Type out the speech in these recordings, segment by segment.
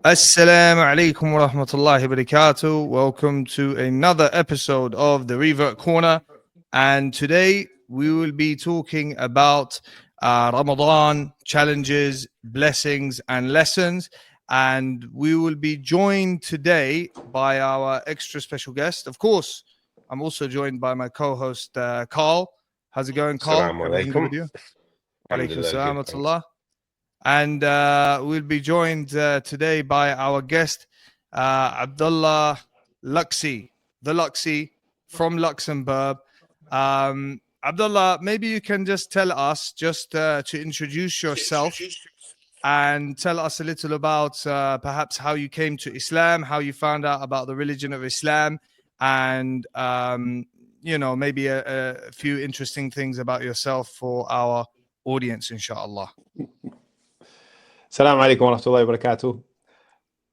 Assalamu alaikum wa rahmatullahi wa barakatuh. Welcome to another episode of the Revert Corner. And today we will be talking about Ramadan challenges, blessings, and lessons. And we will be joined today by our extra special guest. Of course, I'm also joined by my co host, Carl. How's it going, Carl? Assalamu Everything good with alaikum. you? Alaikum Alhamdulillah, salam good, wa thanks. rahmatullah. And we'll be joined today by our guest, Abdullah Luxi, the Luxi from Luxembourg. Abdullah, maybe you can just tell us, just to introduce yourself and tell us a little about perhaps how you came to Islam, how you found out about the religion of Islam, and maybe a few interesting things about yourself for our audience, inshallah. Assalamu alaikum wa rahmatullahi wa barakatuh.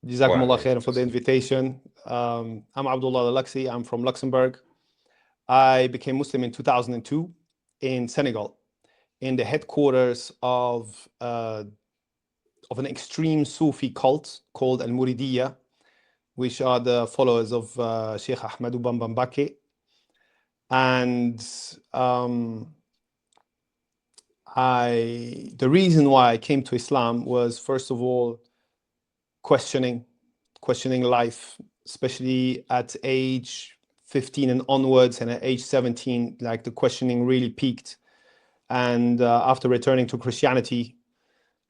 Jazakum Allah Wa khairan for the alaikum invitation. I'm Abdullah Luxi. I'm from Luxembourg. I became Muslim in 2002 in Senegal, in the headquarters of an extreme Sufi cult called Al Muridiyya, which are the followers of Sheikh Ahmadu Bamba Mbake. And the reason why I came to Islam was, first of all, questioning life, especially at age 15 and onwards, and at age 17, like the questioning really peaked. And after returning to Christianity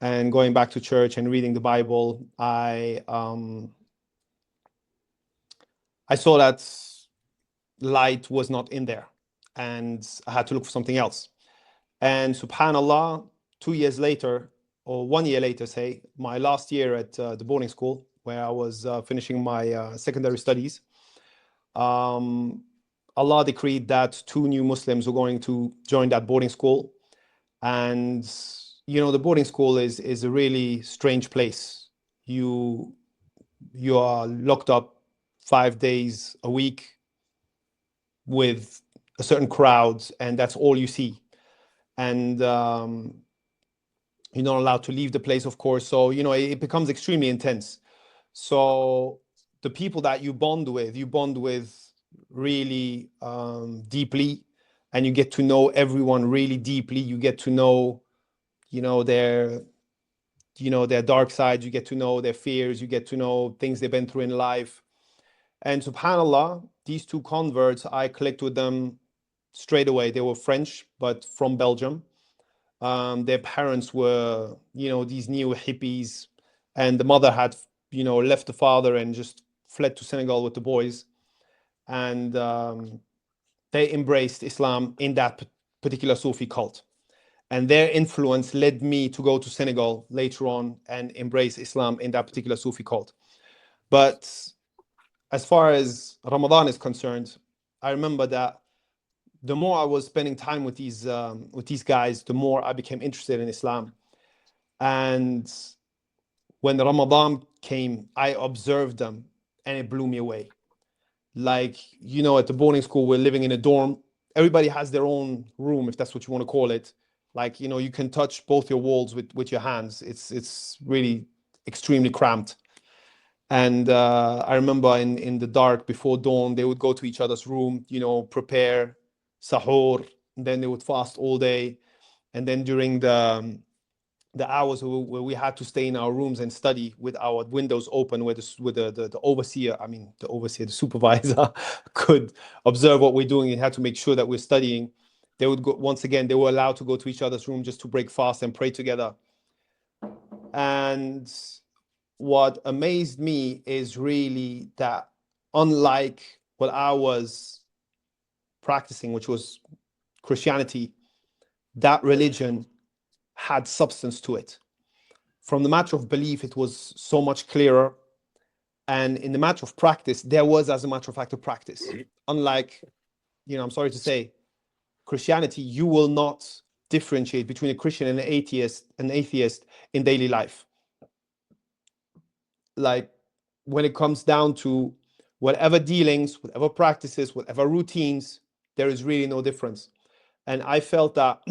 and going back to church and reading the Bible, I saw that light was not in there, and I had to look for something else. And subhanallah, 2 years later, or 1 year later, say, my last year at the boarding school, where I was finishing my secondary studies, Allah decreed that 2 new Muslims were going to join that boarding school. And, the boarding school is a really strange place. You are locked up 5 days a week with a certain crowd, and that's all you see. And you're not allowed to leave the place, of course. So, it becomes extremely intense. So the people that you bond with really deeply, and you get to know everyone really deeply. You get to know, their dark sides. You get to know their fears. You get to know things they've been through in life. And subhanallah, these 2 converts, I clicked with them straight away. They were French, but from Belgium. Their parents were, these new hippies, and the mother had, left the father and just fled to Senegal with the boys. And they embraced Islam in that particular Sufi cult. And their influence led me to go to Senegal later on and embrace Islam in that particular Sufi cult. But as far as Ramadan is concerned, I remember that the more I was spending time with these guys, the more I became interested in Islam. And when the Ramadan came, I observed them, and it blew me away. Like, at the boarding school, we're living in a dorm. Everybody has their own room, if that's what you want to call it. Like, you can touch both your walls with your hands. It's really extremely cramped. And I remember in the dark before dawn, they would go to each other's room, prepare sahur, and then they would fast all day. And then during the hours where we had to stay in our rooms and study with our windows open, where the overseer, the supervisor could observe what we're doing and had to make sure that we're studying, they would go, once again, they were allowed to go to each other's room just to break fast and pray together. And what amazed me is really that, unlike what I was practicing, which was Christianity, that religion had substance to it. From the matter of belief, it was so much clearer. And in the matter of practice, there was, as a matter of fact, a practice. Unlike, I'm sorry to say, Christianity, you will not differentiate between a Christian and an atheist in daily life. Like, when it comes down to whatever dealings, whatever practices, whatever routines, there is really no difference. And I felt that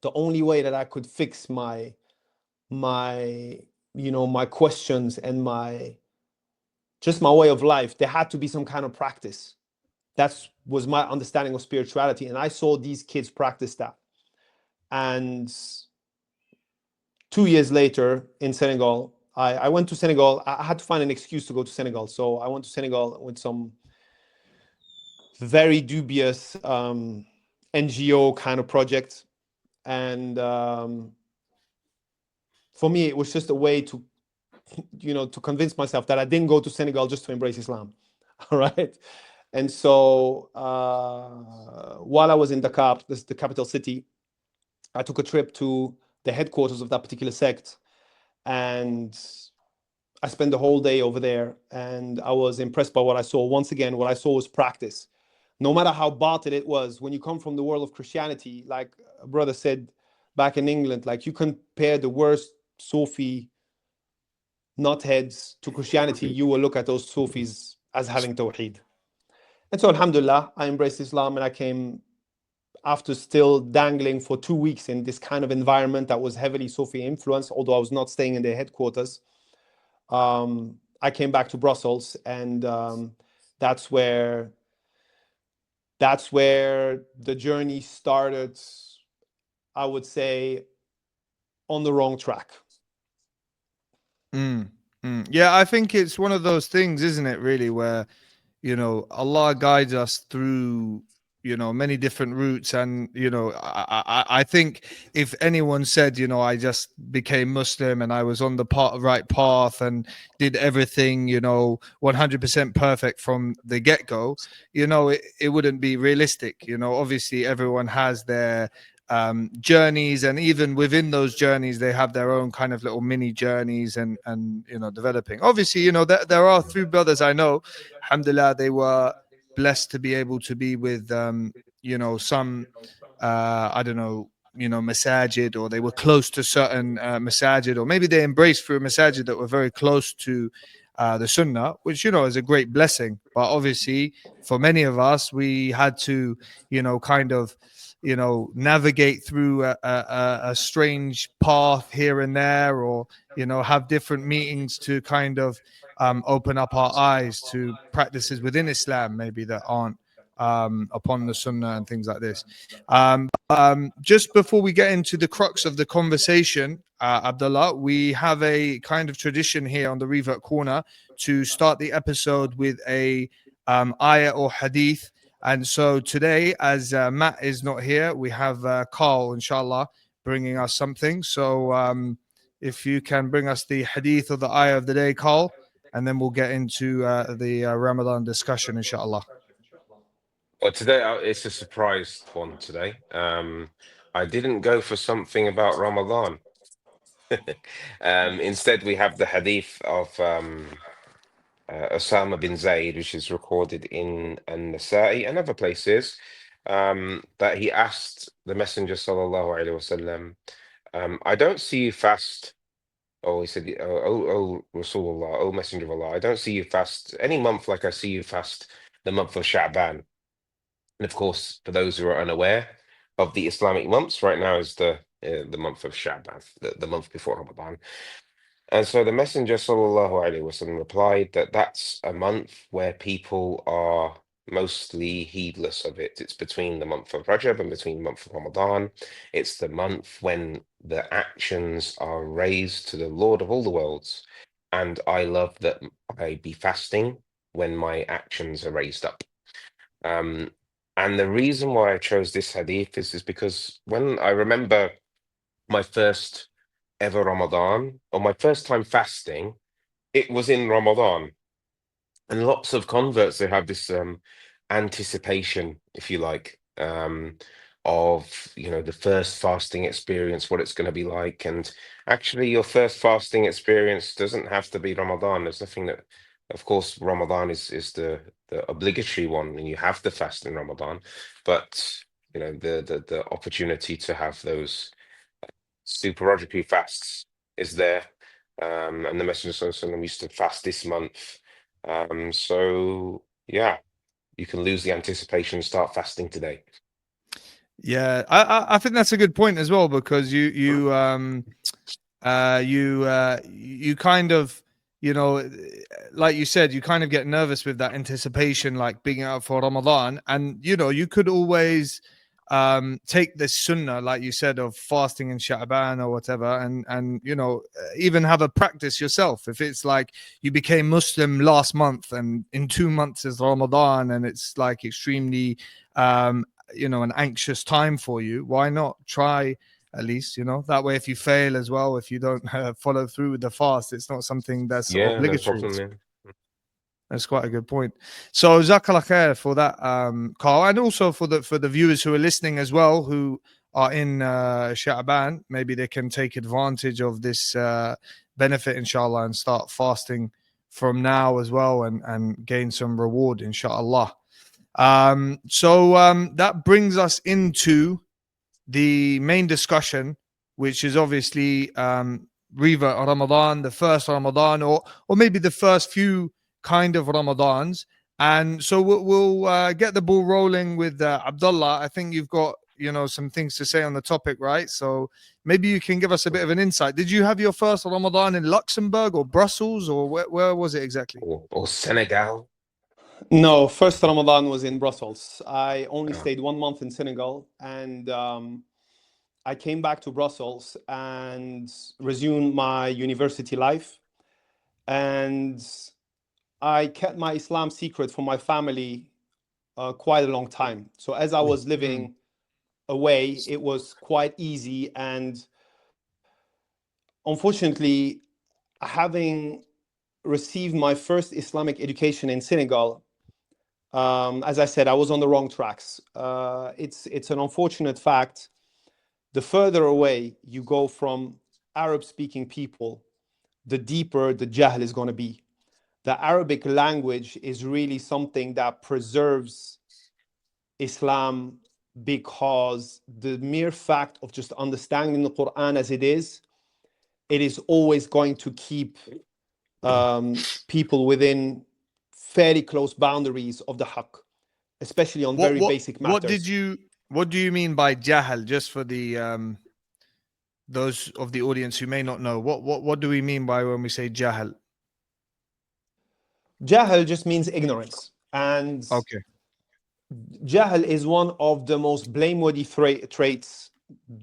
the only way that I could fix my my questions and my way of life, there had to be some kind of practice. That was my understanding of spirituality. And I saw these kids practice that. And 2 years later in Senegal, I went to Senegal. I had to find an excuse to go to Senegal. So I went to Senegal with some very dubious NGO kind of project. And for me, it was just a way to convince myself that I didn't go to Senegal just to embrace Islam. All right. And so while I was in Dakar, this is the capital city, I took a trip to the headquarters of that particular sect. And I spent the whole day over there. And I was impressed by what I saw. Once again, what I saw was practice. No matter how batil it was, when you come from the world of Christianity, like a brother said back in England, like you compare the worst Sufi nutheads to Christianity, you will look at those Sufis as having Tawheed. And so, alhamdulillah, I embraced Islam, and I came after still dangling for 2 weeks in this kind of environment that was heavily Sufi influenced, although I was not staying in their headquarters. I came back to Brussels, and that's where the journey started, I would say, on the wrong track. Yeah, I think it's one of those things, isn't it, really, where Allah guides us through many different routes. And I think if anyone said, I just became Muslim and I was on the right path and did everything 100% perfect from the get-go, it wouldn't be realistic. Obviously everyone has their journeys, and even within those journeys they have their own kind of little mini journeys and developing. Obviously, there are three brothers I know, alhamdulillah, they were blessed to be able to be with some I don't know, masajid, or they were close to certain masajid, or maybe they embraced through a masajid that were very close to the sunnah, which is a great blessing. But obviously for many of us, we had to kind of navigate through a strange path here and there, or have different meetings to kind of open up our eyes to practices within Islam maybe that aren't upon the sunnah and things like this. Just before we get into the crux of the conversation, Abdullah, we have a kind of tradition here on the Revert Corner to start the episode with a ayah or hadith. And so today, as Matt is not here, we have Carl, inshallah, bringing us something. So if you can bring us the hadith or the ayah of the day, Carl, and then we'll get into the Ramadan discussion, inshallah. Well, today it's a surprise one today. I didn't go for something about Ramadan. Instead, we have the hadith of Osama bin Zayd, which is recorded in An-Nasa'i and other places, that he asked the Messenger sallallahu alaihi wasallam, "I don't see you fast." Oh, he said, "Oh, Rasulullah, oh Messenger of Allah, I don't see you fast any month like I see you fast the month of Sha'ban." And of course, for those who are unaware of the Islamic months, right now is the month of Sha'ban, the month before Ramadan. And so the Messenger sallallahu alaihi wasallam replied that that's a month where people are mostly heedless of it. It's between the month of Rajab and between the month of Ramadan. It's the month when the actions are raised to the Lord of all the worlds. And I love that I be fasting when my actions are raised up. And the reason why I chose this hadith is because when I remember my first ever Ramadan, or my first time fasting, it was in Ramadan. And lots of converts, they have this anticipation, if you like, of the first fasting experience, what it's going to be like. And actually, your first fasting experience doesn't have to be Ramadan. There's nothing that, of course, Ramadan is the obligatory one, and you have to fast in Ramadan. But the opportunity to have those supererogatory fasts is there. And the Messenger of Allah used to fast this month. So yeah, you can lose the anticipation and start fasting today. Yeah, I think that's a good point as well, because you you kind of, you know, like you said, you kind of get nervous with that anticipation, like being out for Ramadan, and you know, you could always take this sunnah, like you said, of fasting in Sha'ban or whatever, and you know, even have a practice yourself. If it's like you became Muslim last month, and in 2 months is Ramadan, and it's like extremely, you know, an anxious time for you, why not try? At least, you know, that way if you fail as well, if you don't follow through with the fast, it's not something that's Yeah, no obligatory. problem. Yeah. That's quite a good point. So Jazakallah khair for that, Carl, and also for the viewers who are listening as well, who are in Sha'ban. Maybe they can take advantage of this benefit, inshallah, and start fasting from now as well, and gain some reward, inshallah. So that brings us into the main discussion, which is obviously Revert Ramadan, the first Ramadan, or maybe the first few kind of Ramadans. And so we'll get the ball rolling with Abdullah. I think you've got, you know, some things to say on the topic, right? So maybe you can give us a bit of an insight. Did you have your first Ramadan in Luxembourg or Brussels, or where was it exactly? Or Senegal. No, first Ramadan was in Brussels. I only Oh. stayed 1 month in Senegal, and I came back to Brussels and resumed my university life. And I kept my Islam secret from my family quite a long time. So as I was living away, it was quite easy. And unfortunately, having received my first Islamic education in Senegal, as I said, I was on the wrong tracks. It's an unfortunate fact. The further away you go from Arab-speaking people, the deeper the jahl is going to be. The Arabic language is really something that preserves Islam, because the mere fact of just understanding the Quran as it is always going to keep people within fairly close boundaries of the haqq, especially on very basic matters. What do you mean by jahal? Just for the those of the audience who may not know, what do we mean by when we say jahal? Jahl just means ignorance, and Okay. jahl is one of the most blameworthy traits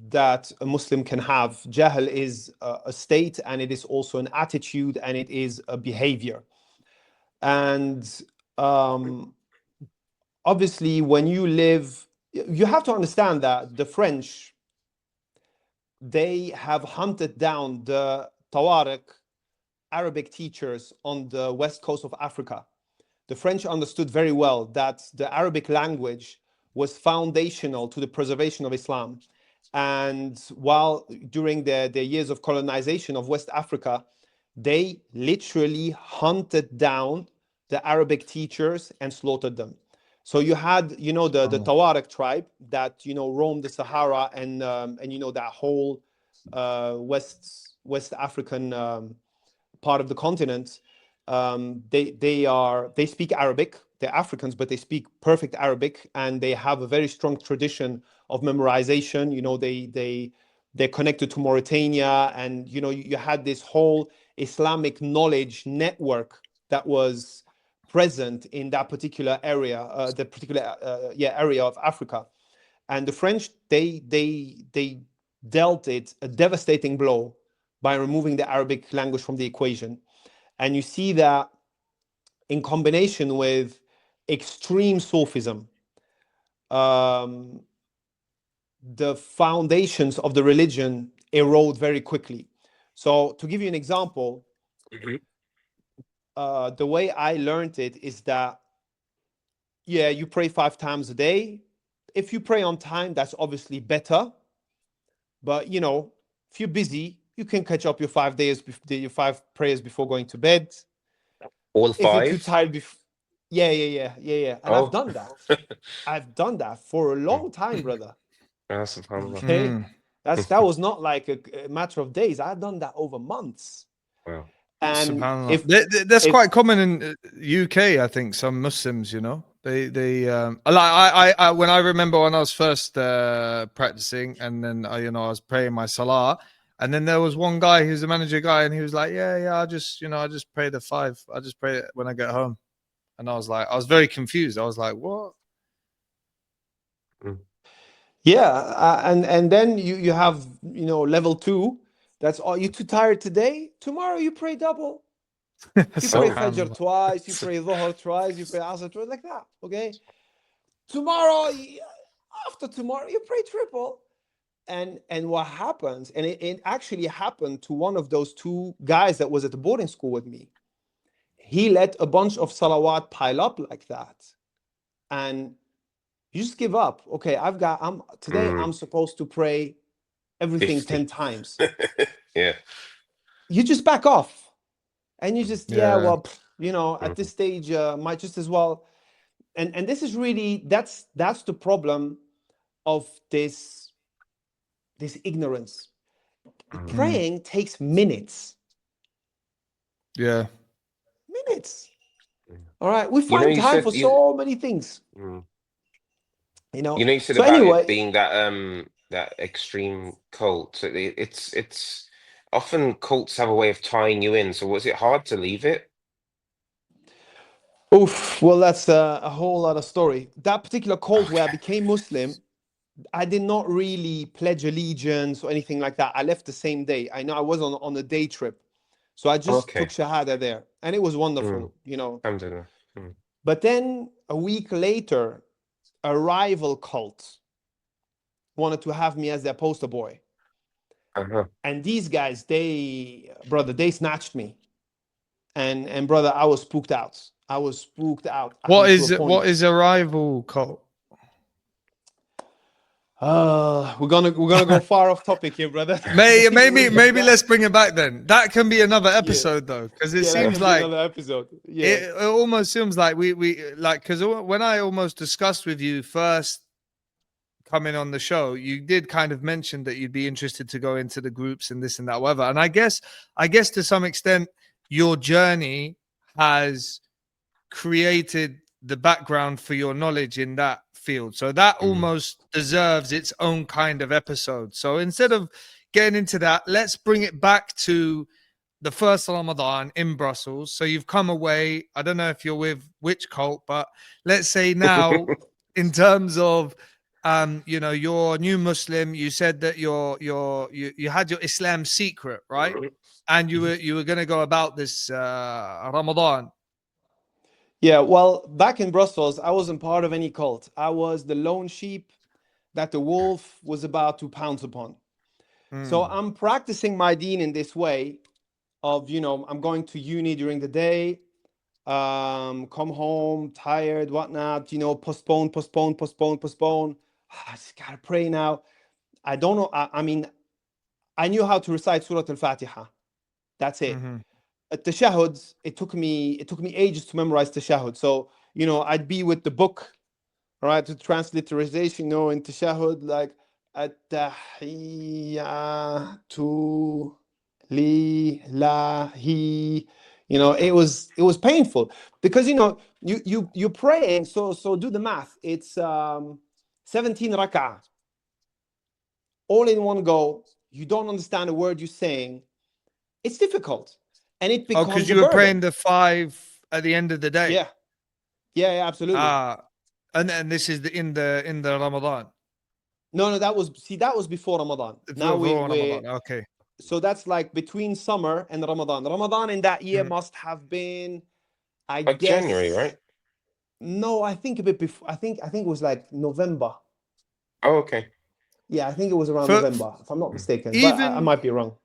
that a Muslim can have. Jahl is a state, and it is also an attitude, and it is a behavior. And obviously, when you live, you have to understand that the French, they have hunted down the Tawarik Arabic teachers on the west coast of Africa. The French understood very well that the Arabic language was foundational to the preservation of Islam. And while during the years of colonization of West Africa, they literally hunted down the Arabic teachers and slaughtered them. So you had, you know, the Tawarik tribe that, you know, roamed the Sahara and you know, that whole West African part of the continent. They speak Arabic. They're Africans, but they speak perfect Arabic, and they have a very strong tradition of memorization. You know, they're connected to Mauritania, and you know, you had this whole Islamic knowledge network that was present in that particular area, area of Africa. And the French, they dealt it a devastating blow by removing the Arabic language from the equation. And you see that in combination with extreme Sufism, the foundations of the religion erode very quickly. So to give you an example, the way I learned it is that, yeah, you pray 5 times a day. If you pray on time, that's obviously better. But, you know, if you're busy, you can catch up your 5 days, your 5 prayers before going to bed. All 5? If you're too tired before, yeah. And Oh. I've done that. I've done that for a long time, brother. Okay, that was not like a matter of days. I've done that over months. Wow. And that's quite common in UK. I think some Muslims, you know, they like I when I remember when I was first practicing, and then you know, I was praying my salah. And then there was one guy who's a manager guy, and he was like, yeah, I just pray the 5. I just pray it when I get home. And I was very confused. I was like, what? Yeah, and then you have level 2. That's all. You're too tired today. Tomorrow you pray double. You pray Fajr twice. You pray Dhuhr twice. You pray Asr twice, like that. Okay. Tomorrow, after tomorrow, you pray triple. And what happens? And it actually happened to one of those 2 guys that was at the boarding school with me. He let a bunch of salawat pile up like that, and you just give up. Okay, today I'm supposed to pray everything 50. 10 times. Yeah. You just back off, and you just Yeah. at this stage might just as well. And this is really that's the problem of this ignorance. Praying takes minutes. Yeah. Minutes. All right, we You know, find you time said for so many things. You know, you said So about anyway, it being that extreme cult. So it's often cults have a way of tying you in. So was it hard to leave it? oof, well, that's a whole other story. That particular cult where I Okay. became Muslim, I did not really pledge allegiance or anything like that. I left the same day. I know I was on a day trip. So I just took Okay. Shahada there, and it was wonderful, Alhamdulillah. But then a week later, a rival cult wanted to have me as their poster boy. Uh-huh. And these guys, they snatched me. And brother, I was spooked out. I was spooked out. I What mean, to a is it? point. What is a rival cult? We're gonna go far off topic here, brother. Maybe let's bring it back then. That can be another episode though, because it Yeah, that seems can be like another episode. Yeah. it almost seems like we like, because when I almost discussed with you first coming on the show, you did kind of mention that you'd be interested to go into the groups and this and that, whatever. And I guess to some extent, your journey has created the background for your knowledge in that field. So that almost deserves its own kind of episode. So instead of getting into that, let's bring it back to the first Ramadan in Brussels. So you've come away. I don't know if you're with which cult, but let's say now, in terms of you're new Muslim. You said that you had your Islam secret, right? And you were going to go about this Ramadan. Yeah, well, back in Brussels, I wasn't part of any cult. I was the lone sheep that the wolf was about to pounce upon. So I'm practicing my deen in this way of, I'm going to uni during the day, come home, tired, whatnot, postpone. I just gotta pray now. I don't know. I mean, I knew how to recite Surah Al-Fatiha. That's it. At Tashahud, it took me ages to memorize Tashahud. So, I'd be with the book, all right, to transliteration, in Tashahud, like At-Tahiyyatu Lillahi. It was painful because you're praying. So do the math. It's 17 rak'ah, all in one go. You don't understand a word you're saying. It's difficult, and it becomes because a you were burden. praying the 5 at the end of the day. Yeah, absolutely. And this is in the Ramadan. No, that was before Ramadan. Now Ramadan. Okay. So that's like between summer and Ramadan. Ramadan in that year must have been, I Like guess, January, right? No, I think a bit before. I think it was like November. Oh, okay. Yeah, I think it was around November, if I'm not mistaken. But I might be wrong.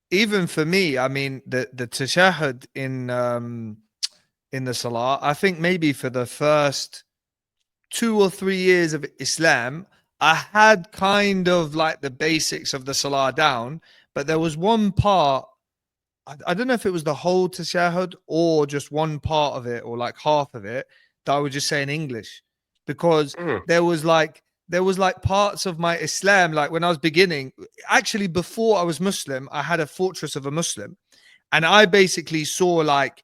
Even for me, I mean, the tashahhud in the salah, I think maybe for the first 2 or 3 years of Islam, I had kind of like the basics of the salah down, but there was one part, I don't know if it was the whole tashahhud or just one part of it or like half of it, that I would just say in English, because there was like parts of my Islam, like when I was beginning, actually before I was Muslim, I had a fortress of a Muslim, and I basically saw like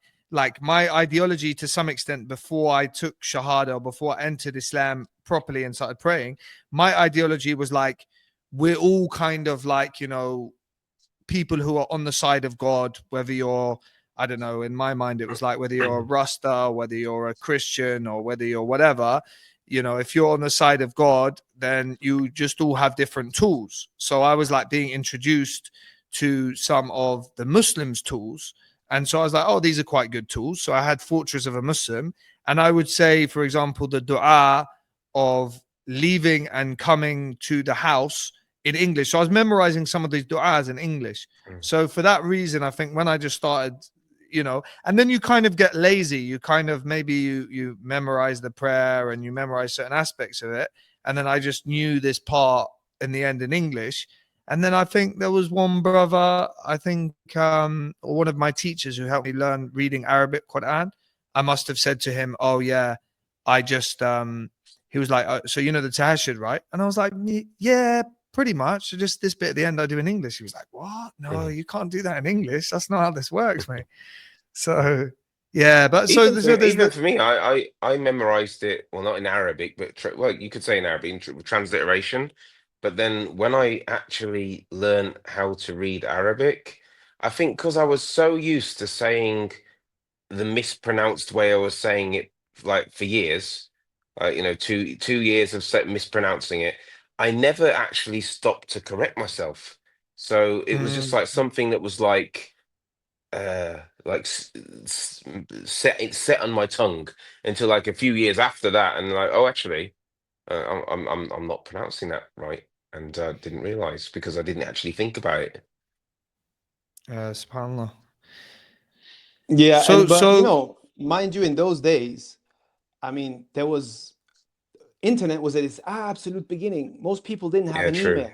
my ideology to some extent before I took Shahada, or before I entered Islam properly and started praying. My ideology was like, we're all kind of like, people who are on the side of God, whether you're, I don't know, in my mind, it was like whether you're a Rasta, whether you're a Christian, or whether you're whatever, if you're on the side of God, then you just all have different tools. So I was like being introduced to some of the Muslims' tools. And so I was like, oh, these are quite good tools. So I had Fortress of a Muslim. And I would say, for example, the dua of leaving and coming to the house in English. So I was memorizing some of these du'as in English. So for that reason, I think when I just started, and then you kind of get lazy. You kind of, maybe you memorize the prayer and you memorize certain aspects of it. And then I just knew this part in the end in English. And then I think there was one brother, I think one of my teachers who helped me learn reading Arabic Quran. I must have said to him, oh yeah, I just, he was like, so the tahajjud, right? And I was like, yeah, pretty much. Just this bit at the end I do in English. He was like, what? No, you can't do that in English. That's not how this works, mate. So yeah, but even for me, I memorized it, well, not in Arabic, but well, you could say in Arabic, in transliteration. But then when I actually learned how to read Arabic, I think because I was so used to saying the mispronounced way I was saying it, like for years, 2 years of mispronouncing it, I never actually stopped to correct myself. So it was just like something that was like set on my tongue until like a few years after that, and like, oh, actually, I'm not pronouncing that right, and didn't realize because I didn't actually think about it. SubhanAllah. Yeah, but mind you, in those days, I mean, internet was at its absolute beginning. Most people didn't have an email.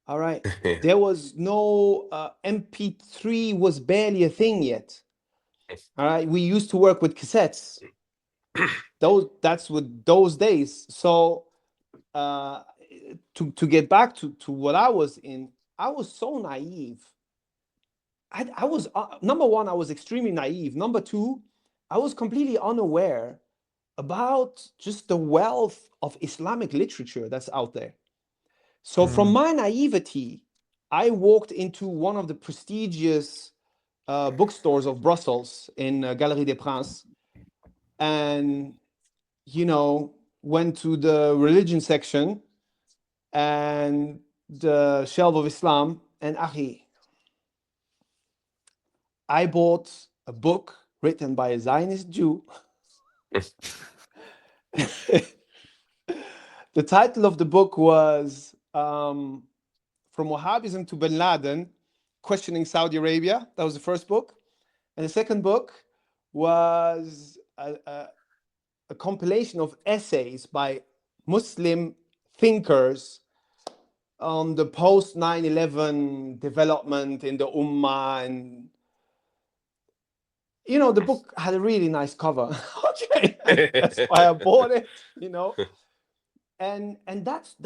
All right. There was no MP3 was barely a thing yet. All right. We used to work with cassettes. That's with those days. So to get back to what I was in, I was so naive. I was number one, I was extremely naive. Number two, I was completely unaware about just the wealth of Islamic literature that's out there. So from my naivety, I walked into one of the prestigious bookstores of Brussels in Galerie des Princes, and went to the religion section and the shelf of Islam, and I bought a book written by a Zionist Jew. The title of the book was From Wahhabism to Bin Laden, Questioning Saudi Arabia. That was the first book. And the second book was a compilation of essays by Muslim thinkers on the post 9/11 development in the Ummah. And the book had a really nice cover. Okay, that's why I bought it. And that's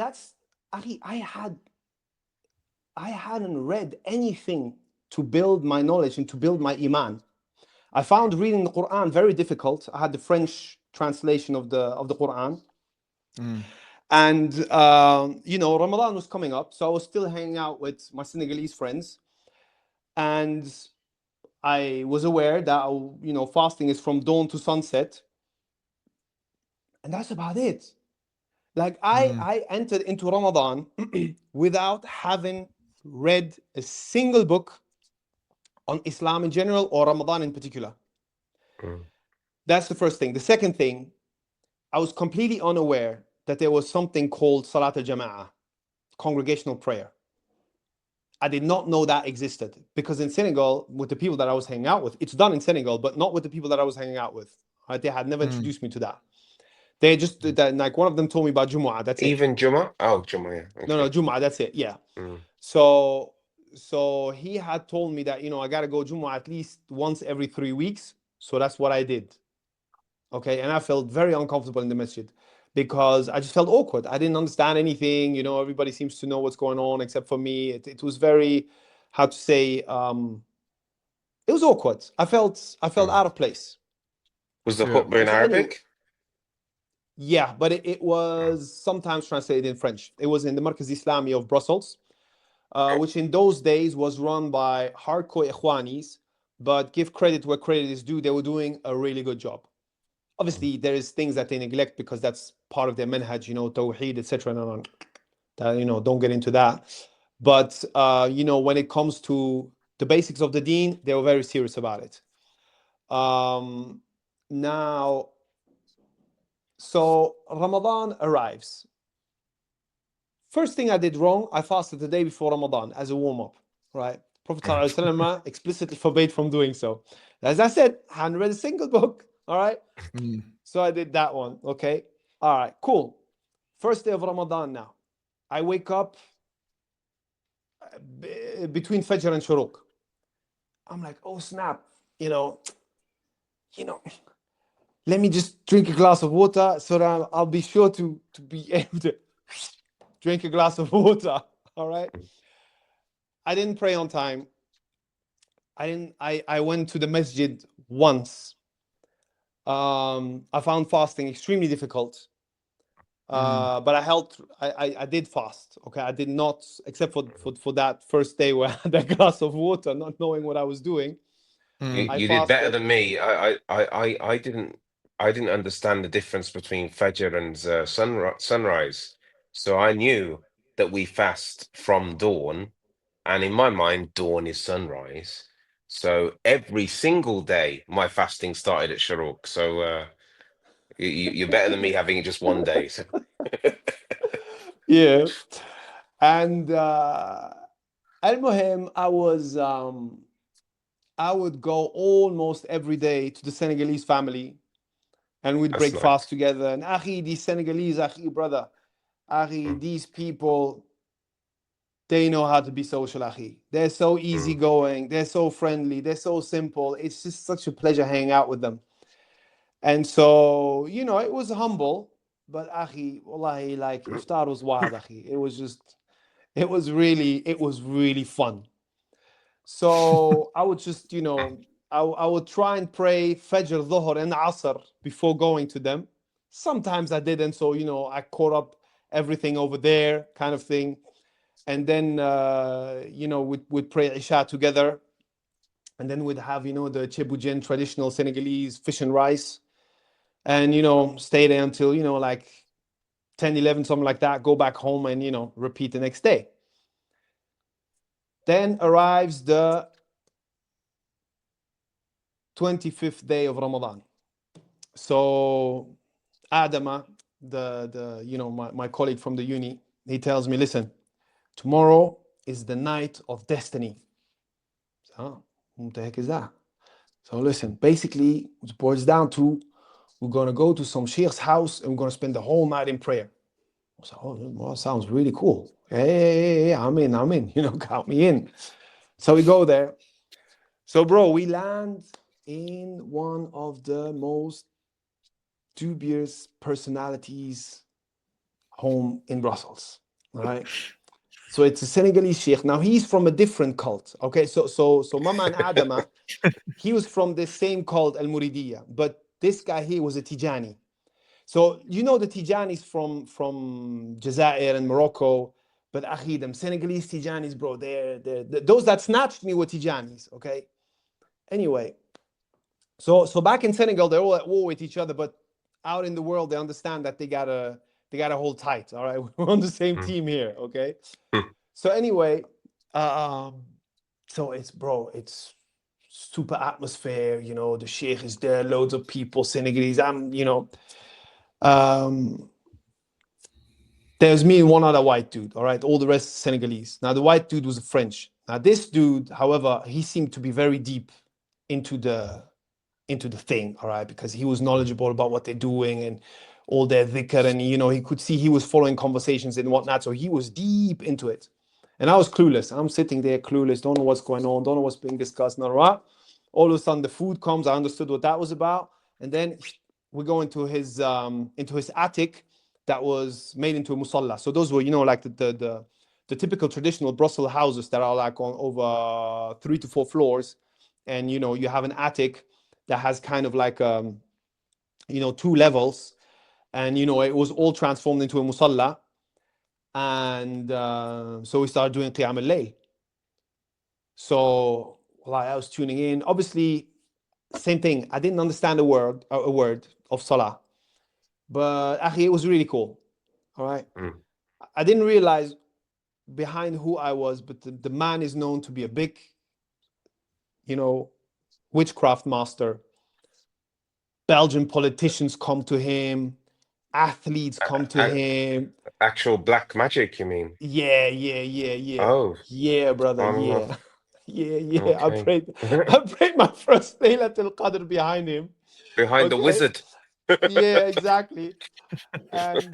I hadn't read anything to build my knowledge and to build my iman. I found reading the Quran very difficult. I had the French translation of the Quran. And Ramadan was coming up, so I was still hanging out with my Senegalese friends, and I was aware that fasting is from dawn to sunset, and that's about it. Like I entered into Ramadan without having read a single book on Islam in general or Ramadan in particular. That's the first thing. The second thing, I was completely unaware that there was something called Salat al-Jama'ah, congregational prayer. I did not know that existed, because in Senegal, with the people that I was hanging out with, it's done in Senegal, but not with the people that I was hanging out with. Right? They had never introduced me to that. They just like one of them told me about Jumu'ah. That's Even it. Jumu'ah? Oh, Jumu'ah, yeah. Okay. No, Jumu'ah, that's it. Yeah. So he had told me that, I got to go Jumu'ah at least once every 3 weeks. So that's what I did. Okay. And I felt very uncomfortable in the masjid because I just felt awkward. I didn't understand anything. Everybody seems to know what's going on except for me. It was very, how to say, it was awkward. I felt out of place. Was the khutbah in Arabic? Yeah, but it was sometimes translated in French. It was in the Markaz Islami of Brussels. which in those days was run by hardcore Ikhwanis, but give credit where credit is due, they were doing a really good job. Obviously, there is things that they neglect because that's part of their manhaj, tawheed, etc. No, don't get into that. But, when it comes to the basics of the deen, they were very serious about it. Now, so Ramadan arrives. First thing I did wrong, I fasted the day before Ramadan as a warm-up, right? Prophet ﷺ explicitly forbade from doing so. As I said, I hadn't read a single book, all right? So I did that one, okay? All right, cool. First day of Ramadan now. I wake up between Fajr and Shuruq. I'm like, oh snap, let me just drink a glass of water so that I'll be sure to be able to drink a glass of water. All right. I didn't pray on time. I went to the masjid once. I found fasting extremely difficult. But I did fast. Okay. I did not, except for that first day where I had that glass of water, not knowing what I was doing. You did better than me. I didn't understand the difference between Fajr and sunrise. So I knew that we fast from dawn, and in my mind, dawn is sunrise. So every single day, my fasting started at Shuruq. So you're better than me having it just one day. So. Yeah. And Al-Muhim, I would go almost every day to the Senegalese family, and we'd break fast together. And these Senegalese, brother, these people, they know how to be social, They're so easygoing, they're so friendly, they're so simple. It's just such a pleasure hanging out with them. And so, it was humble, but wallahi, like iftar was wild, it was really fun. So I would just, I would try and pray Fajr, Dhuhr, and Asr before going to them. Sometimes I didn't, so I caught up everything over there, kind of thing. And then we'd pray Isha together, and then we'd have the Chebujen, traditional Senegalese fish and rice, and stay there until like 10, 11, something like that. Go back home and repeat the next day. Then arrives the 25th day of Ramadan. So Adama, my colleague from the uni, he tells me, listen, tomorrow is the night of destiny. So, what the heck is that? So listen, basically it boils down to, we're going to go to some sheikh's house and we're going to spend the whole night in prayer. I said, oh, well, sounds really cool. Hey, I'm in, count me in. So we go there. So bro, we land in one of the most dubious personalities' home in Brussels. All right. So it's a Senegalese sheikh. Now he's from a different cult. Okay. So my man Adama, he was from the same cult, Al Muridiyya, but this guy here was a Tijani. So the Tijanis from Jazair and Morocco, but them Senegalese Tijanis, bro, they're those that snatched me were Tijanis. Okay. Anyway, so back in Senegal, they're all at war with each other, but out in the world, they understand that they gotta hold tight. All right, we're on the same team here. Okay. So anyway, so it's super atmosphere. The sheikh is there, loads of people, Senegalese. There's me and one other white dude. All right, all the rest Senegalese. Now the white dude was French. Now this dude, however, he seemed to be very deep into the thing, all right, because he was knowledgeable about what they're doing and all their dhikr, and he could see he was following conversations and whatnot, so he was deep into it, and I was clueless. I'm sitting there clueless, don't know what's going on, don't know what's being discussed. All of a sudden the food comes. I understood what that was about, and then we go into his attic that was made into a musalla. So those were like the typical traditional Brussels houses that are like on over 3 to 4 floors, and you have an attic that has kind of like 2 levels, and it was all transformed into a musalla. And so we started doing Qiyam al-Layl. So I was tuning in. Obviously, same thing. I didn't understand a word of Salah, but it was really cool. All right. I didn't realize behind who I was, but the man is known to be a big, witchcraft master. Belgian politicians come to him, athletes come to him. Actual black magic, you mean? Yeah. Oh, Yeah, brother. subhanallah. Yeah. Yeah. Okay. I prayed my first Laylatul Qadr behind him. Behind the Okay. wizard. Yeah, exactly. And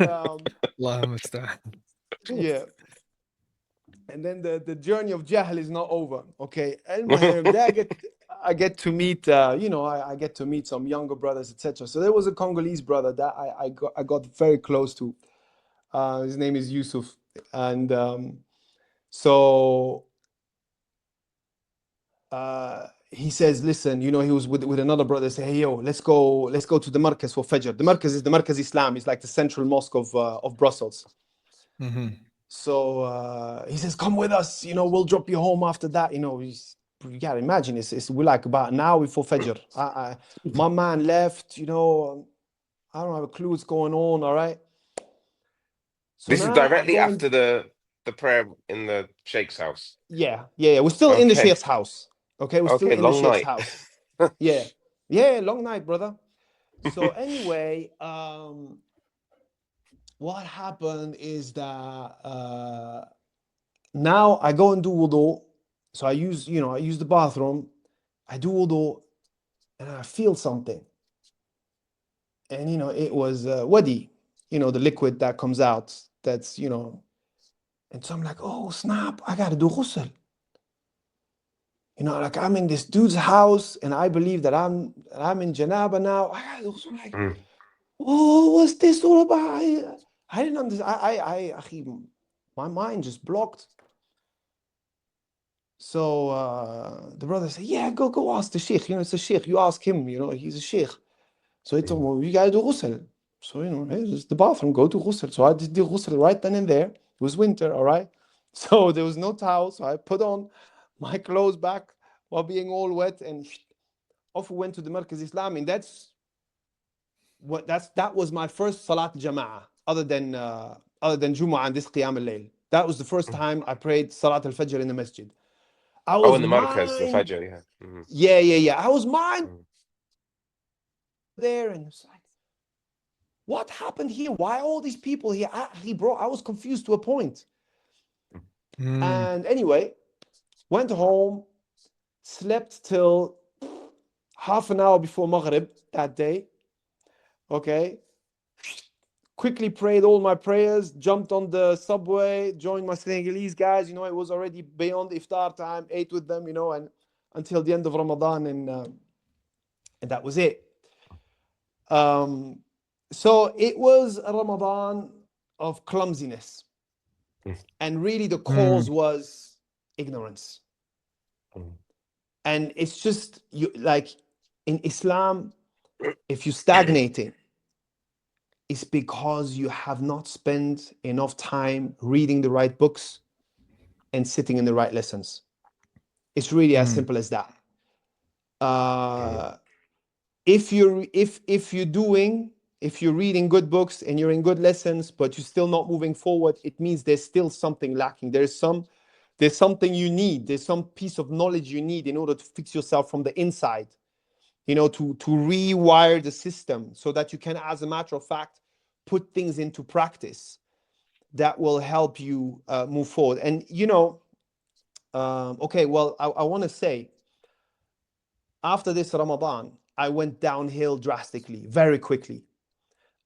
yeah. And then the journey of Jahl is not over. Okay. I get to meet I get to meet some younger brothers, etc. So there was a Congolese brother that I got very close to. His name is Yusuf. And so he says, listen, he was with another brother. Say, hey, yo, let's go to the Markaz for Fajr. The Markaz is the Markaz Islam. It's like the central mosque of Brussels. So he says, come with us. We'll drop you home after that. You gotta imagine we're like about an hour before Fajr. My man left. I don't have a clue what's going on. All right. So This is now I directly go after the prayer in the Sheikh's house. Yeah. We're still in the Sheikh's house. Okay, we're still in the long Sheikh's night. house. Yeah, long night, brother. So anyway, what happened is that now I go and do wudu. So I use the bathroom. I do wudu, and I feel something. And it was wadi, the liquid that comes out. That's and so I'm like, oh snap! I gotta do ghusl. Like I'm in this dude's house and I believe that I'm in Janaba now. I'm like, oh, what's this all about? I didn't understand. My mind just blocked. So the brother said, yeah, go ask the sheikh. It's a sheikh. You ask him, he's a sheikh. So he told me, well, you gotta do ghusl. So, hey, it's the bathroom, go to ghusl. So I did the ghusl right then and there. It was winter, all right? So there was no towel. So I put on my clothes back while being all wet, and off we went to the Markaz Islam. And that was my first Salat Jama'ah, other than Jumu'ah and this Qiyam al-Layl. That was the first time I prayed Salat al-Fajr in the masjid. I was in the Markaz, the Fajr, yeah. I was there, and it's like, what happened here? Why all these people here? Bro, I was confused to a point. And anyway, went home, slept till half an hour before Maghrib that day. Okay. Quickly prayed all my prayers, jumped on the subway, joined my Senegalese guys. It was already beyond iftar time, ate with them, and until the end of Ramadan, and that was it. So it was a Ramadan of clumsiness. And really the cause was ignorance. And it's just, like in Islam, if you're stagnating, it's because you have not spent enough time reading the right books and sitting in the right lessons. It's really as simple as that. If you're reading good books and you're in good lessons, but you're still not moving forward, it means there's still something lacking. There's something you need. There's some piece of knowledge you need in order to fix yourself from the inside, to rewire the system so that you can, as a matter of fact, put things into practice that will help you move forward. And, okay, well, I want to say, after this Ramadan, I went downhill drastically, very quickly.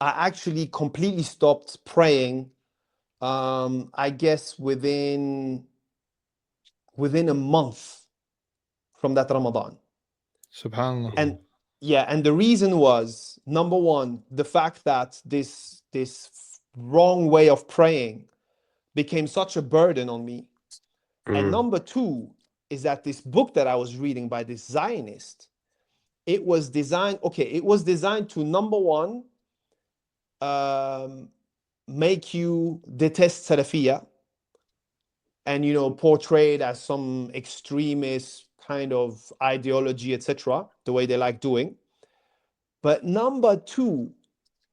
I actually completely stopped praying, I guess within a month from that Ramadan. Subhanallah. And the reason was, number one, the fact that this wrong way of praying became such a burden on me. And number two is that this book that I was reading by this Zionist, it was designed to, number one, make you detest Salafiyya and, you know, portray it as some extremist kind of ideology, etc., the way they like doing. But number two,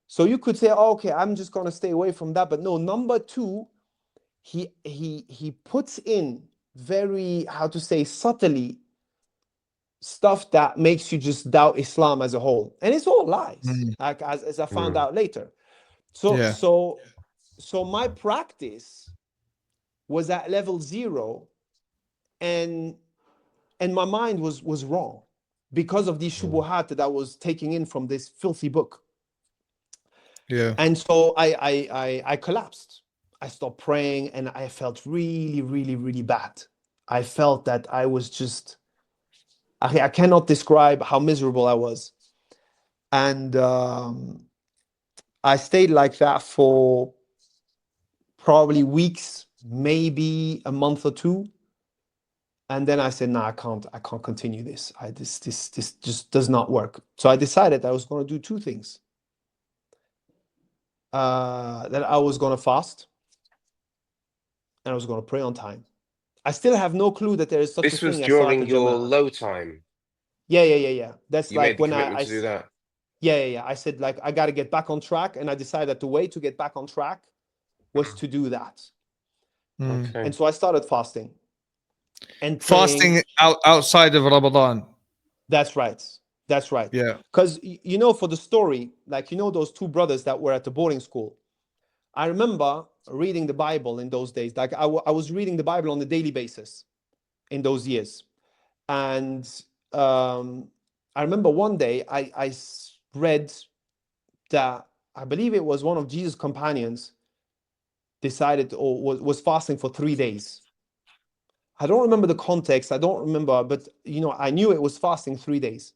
so you could say, oh, okay, I'm just going to stay away from that. But no, number two, he puts in very, how to say, subtly stuff that makes you just doubt Islam as a whole. And it's all lies, like as I found out later. So, Yeah. so my practice was at level 0, and my mind was wrong because of these shubuhat that I was taking in from this filthy book. Yeah. And so I collapsed. I stopped praying, and I felt really, really, really bad. I felt that I was just, I cannot describe how miserable I was. And I stayed like that for probably weeks, maybe a month or two. And then I said, no, I can't continue this. This just does not work. So I decided I was going to do two things. That I was going to fast, and I was going to pray on time. I still have no clue that there is such a This was thing as Salat during your al-Jama'ah. low time. Yeah. That's You made like the when commitment to do that. Yeah. I said, like, I got to get back on track. And I decided that the way to get back on track was to do that. Okay. And so I started fasting and praying. Fasting outside of Ramadan. That's right. That's right. Yeah. Because, you know, for the story, like, you know, those two brothers that were at the boarding school, I remember reading the Bible in those days. Like I was reading the Bible on a daily basis in those years. And I remember one day I read that, I believe it was one of Jesus' companions decided, or was fasting for 3 days. I don't remember the context. I don't remember, but, you know, I knew it was fasting 3 days.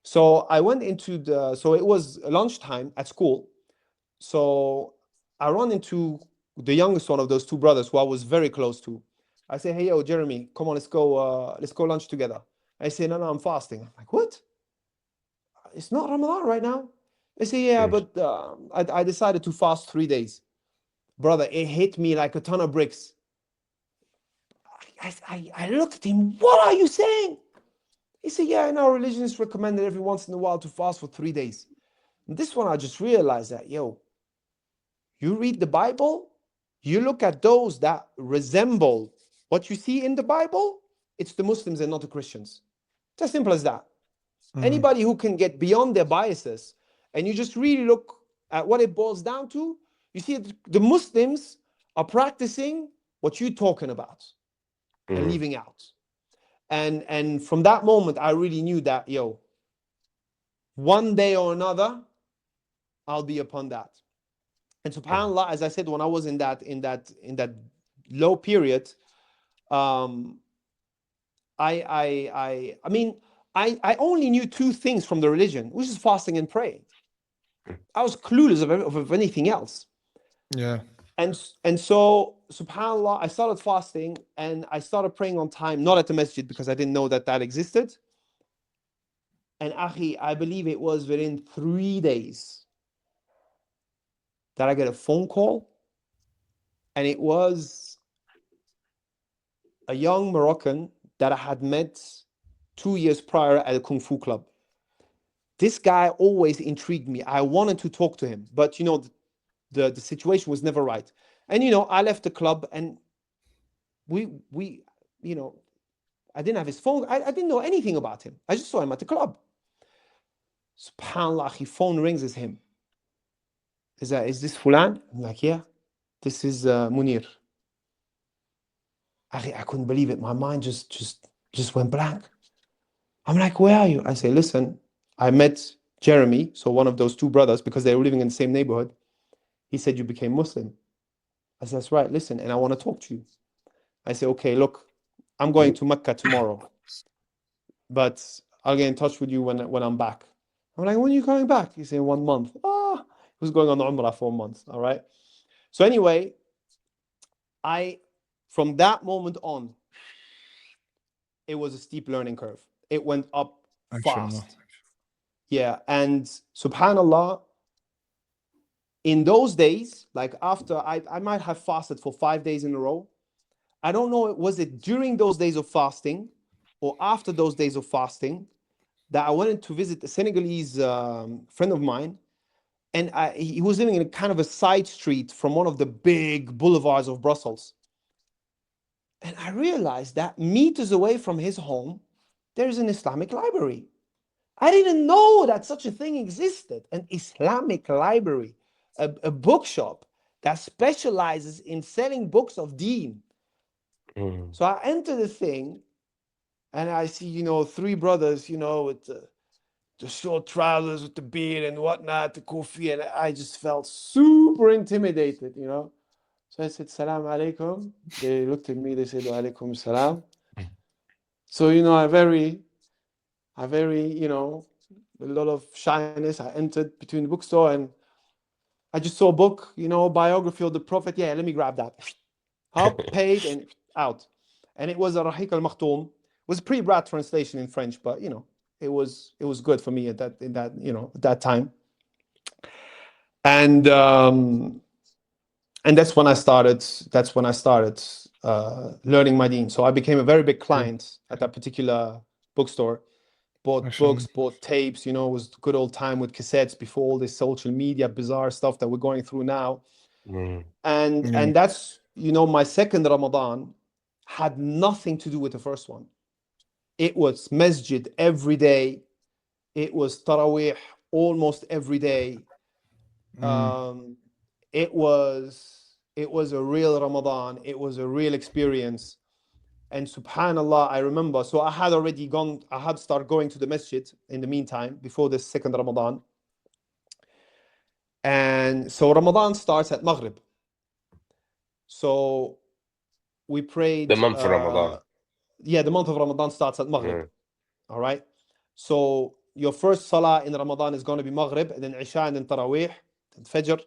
So I went so it was lunchtime at school. So I run into the youngest one of those two brothers who I was very close to. I say, hey, yo, Jeremy, come on, let's go lunch together. I say, no, I'm fasting. I'm like, what? It's not Ramadan right now. I say, yeah, but I decided to fast 3 days. Brother, it hit me like a ton of bricks. I looked at him, what are you saying? He said, yeah, in our religion it's recommended every once in a while to fast for 3 days. And this one, I just realized that, yo, you read the Bible, you look at those that resemble what you see in the Bible, it's the Muslims and not the Christians. It's as simple as that. Anybody who can get beyond their biases and you just really look at what it boils down to, you see the Muslims are practicing what you're talking about and leaving out. And from that moment, I really knew that, yo, one day or another, I'll be upon that. And subhanAllah, as I said, when I was in that low period, I mean, I only knew two things from the religion, which is fasting and praying. I was clueless of anything else. Yeah. And so, subhanAllah, I started fasting and I started praying on time, not at the masjid because I didn't know that existed. And Akhi, I believe it was within 3 days that I get a phone call, and it was a young Moroccan that I had met 2 years prior at a Kung Fu club. This guy always intrigued me. I wanted to talk to him, but, you know, the situation was never right. And, you know, I left the club and we you know, I didn't have his phone. I didn't know anything about him. I just saw him at the club. SubhanAllah, his phone rings, is him. Is this Fulan? I'm like, yeah, this is Munir. I couldn't believe it. My mind just went blank. I'm like, where are you? I say, listen, I met Jeremy, so one of those two brothers, because they were living in the same neighborhood. He said you became Muslim. I said, that's right, listen, and I want to talk to you. I say, okay, look, I'm going to Mecca tomorrow, but I'll get in touch with you when I'm back. I'm like, when are you coming back? He said, 1 month. He was going on Umrah for a month, all right? So anyway, from that moment on, it was a steep learning curve. It went up fast. Yeah, and subhanAllah, in those days, like after I might have fasted for 5 days in a row. I don't know, was it during those days of fasting or after those days of fasting that I went to visit a Senegalese friend of mine, and he was living in a kind of a side street from one of the big boulevards of Brussels. And I realized that meters away from his home, there's an Islamic library. I didn't know that such a thing existed, an Islamic library, a bookshop that specializes in selling books of deen. Mm. So I enter the thing and I see, three brothers, with the short trousers, with the beard and whatnot, the kufi, and I just felt super intimidated. So I said, Salam alaikum. They looked at me, they said, Wa alaikum salam. So, a lot of shyness. I entered between the bookstore and I just saw a book, biography of the Prophet. Yeah, let me grab that. Up, paid, and out. And it was a Rahiq al-Makhtoum. It was a pretty bad translation in French, but it was good for me at that time. And that's when I started. Learning my deen. So I became a very big client at that particular bookstore. Bought books, bought tapes. It was good old time with cassettes before all this social media, bizarre stuff that we're going through now. Mm. And that's my second Ramadan had nothing to do with the first one. It was masjid every day. It was Taraweeh almost every day. It was a real Ramadan. It was a real experience. And subhanallah, I remember, so I had started going to the masjid in the meantime, before the second Ramadan. And so Ramadan starts at Maghrib. So we prayed. The month of Ramadan. Yeah, the month of Ramadan starts at Maghrib. All right. So your first salah in Ramadan is going to be Maghrib, and then Isha, and then Taraweeh, and Fajr.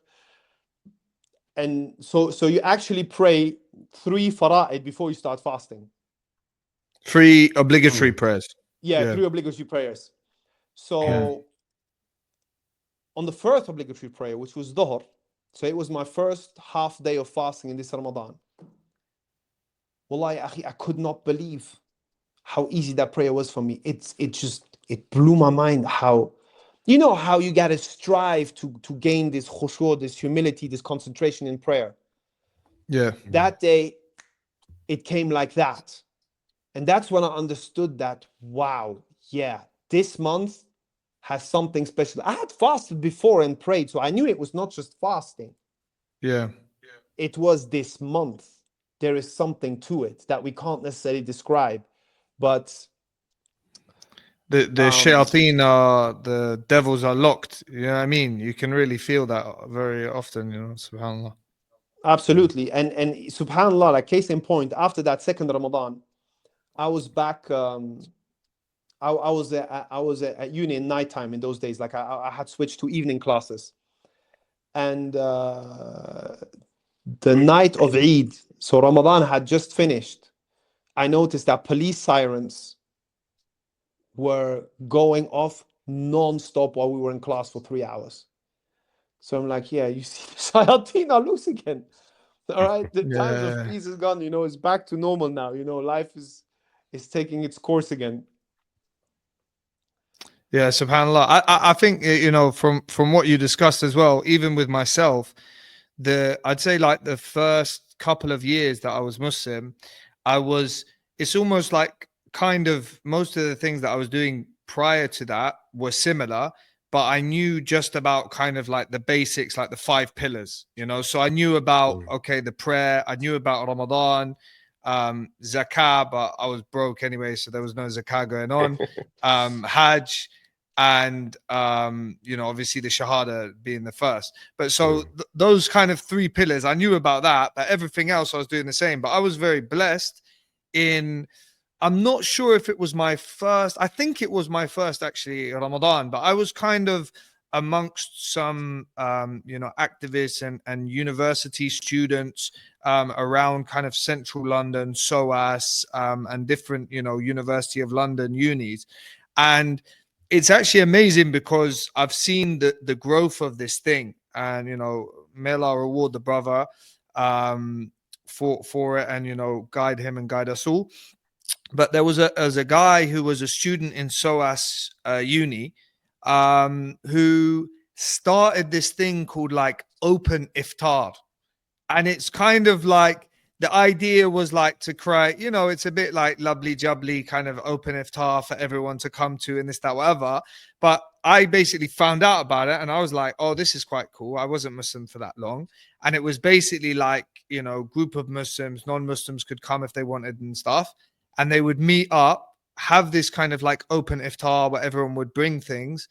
And so you actually pray 3 fara'id before you start fasting. 3 obligatory prayers. Yeah, 3 obligatory prayers. So on the first obligatory prayer, which was Dhuhr, so it was my first half day of fasting in this Ramadan. Wallahi, I could not believe how easy that prayer was for me. It blew my mind how you got to strive to gain this khushu', this humility, this concentration in prayer. Yeah. That day, it came like that. And that's when I understood that, wow, yeah, this month has something special. I had fasted before and prayed, so I knew it was not just fasting. Yeah. It was this month. There is something to it that we can't necessarily describe, but the shayateen are, the devils are locked. You know what I mean? You can really feel that very often, subhanAllah. Absolutely. And subhanAllah, like case in point, after that second Ramadan, I was back. I was at uni in nighttime in those days. Like I had switched to evening classes, and the night of Eid, so Ramadan had just finished. I noticed that police sirens were going off non-stop while we were in class for 3 hours. So I'm like, yeah, you see, Shayateen are loose again. All right, the times of peace is gone. It's back to normal now. Life is taking its course again. Yeah, subhanAllah. I think from what you discussed as well, even with myself, I'd say like the first couple of years that I was Muslim, it's almost like kind of most of the things that I was doing prior to that were similar, but I knew just about kind of like the basics, like the 5 pillars, so I knew about, okay, the prayer, I knew about Ramadan, zakah, but I was broke anyway, so there was no zakah going on, Hajj, and obviously the shahada being the first. But so those kind of 3 pillars, I knew about that, but everything else I was doing the same. But I was very blessed I'm not sure if it was my first, I think it was my first actually Ramadan, but I was kind of amongst some activists and university students around kind of central London, SOAS, and different University of London unis. And it's actually amazing because I've seen the growth of this thing. and may Allah reward the brother for it, and guide him and guide us all. But there was a guy who was a student in SOAS uni, who started this thing called like open iftar. And it's kind of like, the idea was like to create, it's a bit like lovely jubbly kind of open iftar for everyone to come to and this, that, whatever. But I basically found out about it and I was like, oh, this is quite cool. I wasn't Muslim for that long. And it was basically like, group of Muslims, non-Muslims could come if they wanted and stuff. And they would meet up, have this kind of like open iftar where everyone would bring things.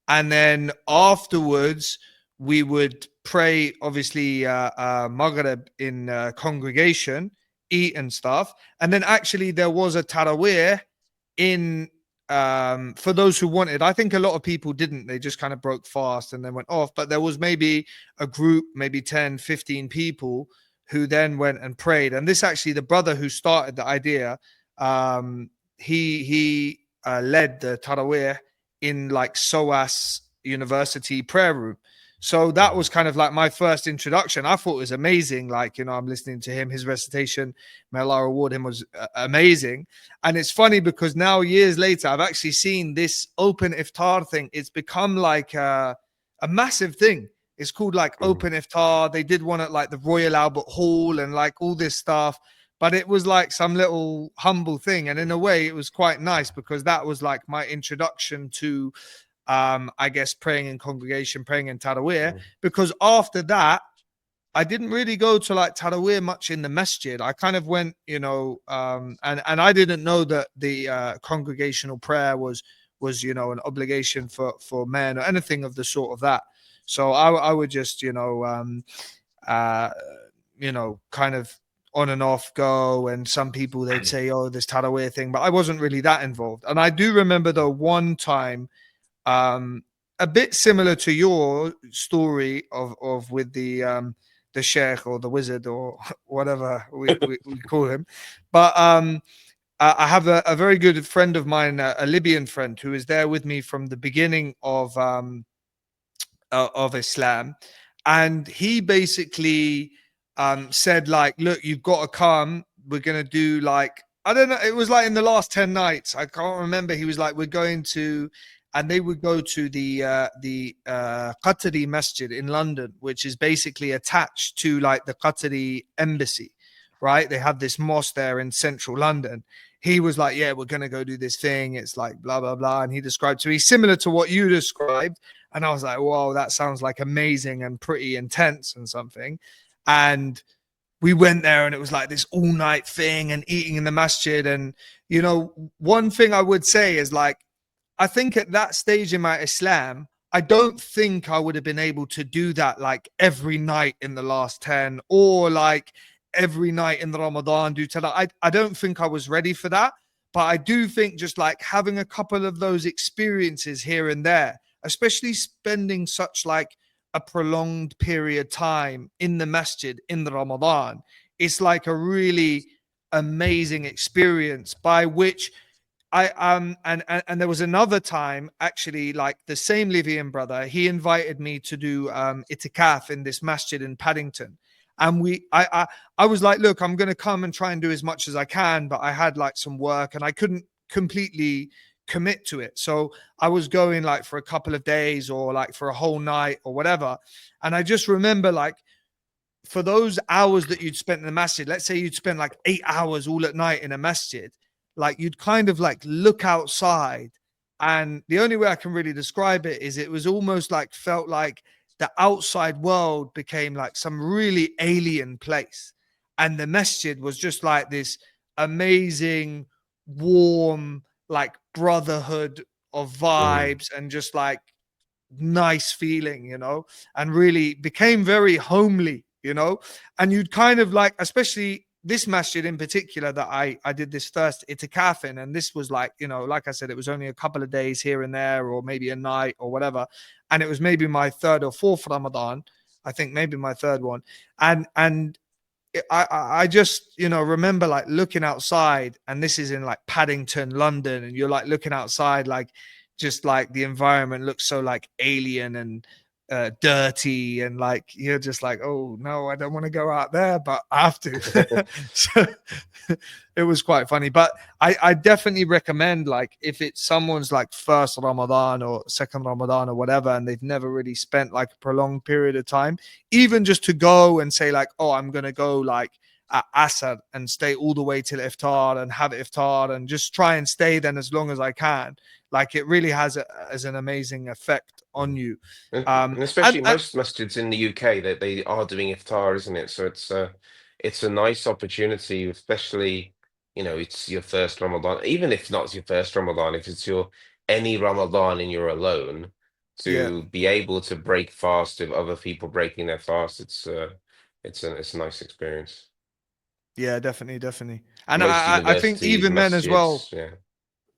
And then afterwards, we would pray, obviously, Maghrib in congregation, eat and stuff. And then actually there was a Taraweeh in, for those who wanted. I think a lot of people didn't. They just kind of broke fast and then went off. But there was maybe a group, maybe 10, 15 people who then went and prayed. And this actually, the brother who started the idea, he led the Taraweeh in like SOAS University prayer room. So that was kind of like my first introduction. I thought it was amazing. Like, I'm listening to him, his recitation, may Allah reward him, was amazing. And it's funny because now, years later, I've actually seen this open iftar thing. It's become like a massive thing. It's called like open iftar. They did one at like the Royal Albert Hall and like all this stuff. But it was like some little humble thing. And in a way, it was quite nice because that was like my introduction to, I guess, praying in congregation, praying in Taraweeh. Because after that, I didn't really go to like Taraweeh much in the masjid. I kind of went, and I didn't know that the congregational prayer was an obligation for men or anything of the sort of that. So I would just, kind of on and off go, and some people, they'd say, oh, this Taraweeh thing, but I wasn't really that involved. And I do remember the one time, a bit similar to your story of with the sheikh or the wizard or whatever we call him. But I have a very good friend of mine, a Libyan friend, who is there with me from the beginning of Islam. And he basically said like, look, you've got to come. We're going to do like, I don't know. It was like in the last 10 nights. I can't remember. He was like, we're going to, and they would go to the Qatari Masjid in London, which is basically attached to like the Qatari embassy, right? They have this mosque there in central London. He was like, yeah, we're going to go do this thing. It's like blah, blah, blah. And he described to me similar to what you described. And I was like, whoa, that sounds like amazing and pretty intense and something. And we went there and it was like this all night thing and eating in the masjid. And, one thing I would say is like, I think at that stage in my Islam, I don't think I would have been able to do that like every night in the last 10 or like every night in the Ramadan. I don't think I was ready for that. But I do think just like having a couple of those experiences here and there, especially spending such like a prolonged period of time in the masjid in the Ramadan, it's like a really amazing experience by which and there was another time actually, like the same Libyan brother, he invited me to do itikaf in this masjid in Paddington. And I was like, look, I'm going to come and try and do as much as I can, but I had like some work and I couldn't completely commit to it. So I was going like for a couple of days or like for a whole night or whatever. And I just remember like for those hours that you'd spent in the masjid, let's say you'd spend like 8 hours all at night in a masjid, like you'd kind of like look outside, and the only way I can really describe it is it was almost like felt like the outside world became like some really alien place, and the masjid was just like this amazing, warm, like brotherhood of vibes and just like nice feeling, and really became very homely, and you'd kind of like, especially this masjid in particular that I did this first itikaf in, and this was like, like I said, it was only a couple of days here and there, or maybe a night or whatever. And it was maybe my third or fourth Ramadan, I think maybe my third one. And I just, remember like looking outside, and this is in like Paddington, London. And you're like looking outside, like just like the environment looks so like alien and dirty, and like you're just like, oh no, I don't want to go out there, but I have to. So it was quite funny. But I definitely recommend, like, if it's someone's like first Ramadan or second Ramadan or whatever, and they've never really spent like a prolonged period of time, even just to go and say like, oh, I'm gonna go like at Asr and stay all the way till iftar and have iftar and just try and stay then as long as I can. Like, it really has an amazing effect on you. And especially most masjids in the UK, that they are doing iftar, isn't it? So it's a nice opportunity, especially, you know, it's your first Ramadan, even if not your first Ramadan, if it's your any Ramadan and you're alone, Yeah, to be able to break fast with other people breaking their fast, it's a nice experience. yeah, definitely. And Most I think universities, even then as well, masjids, yeah.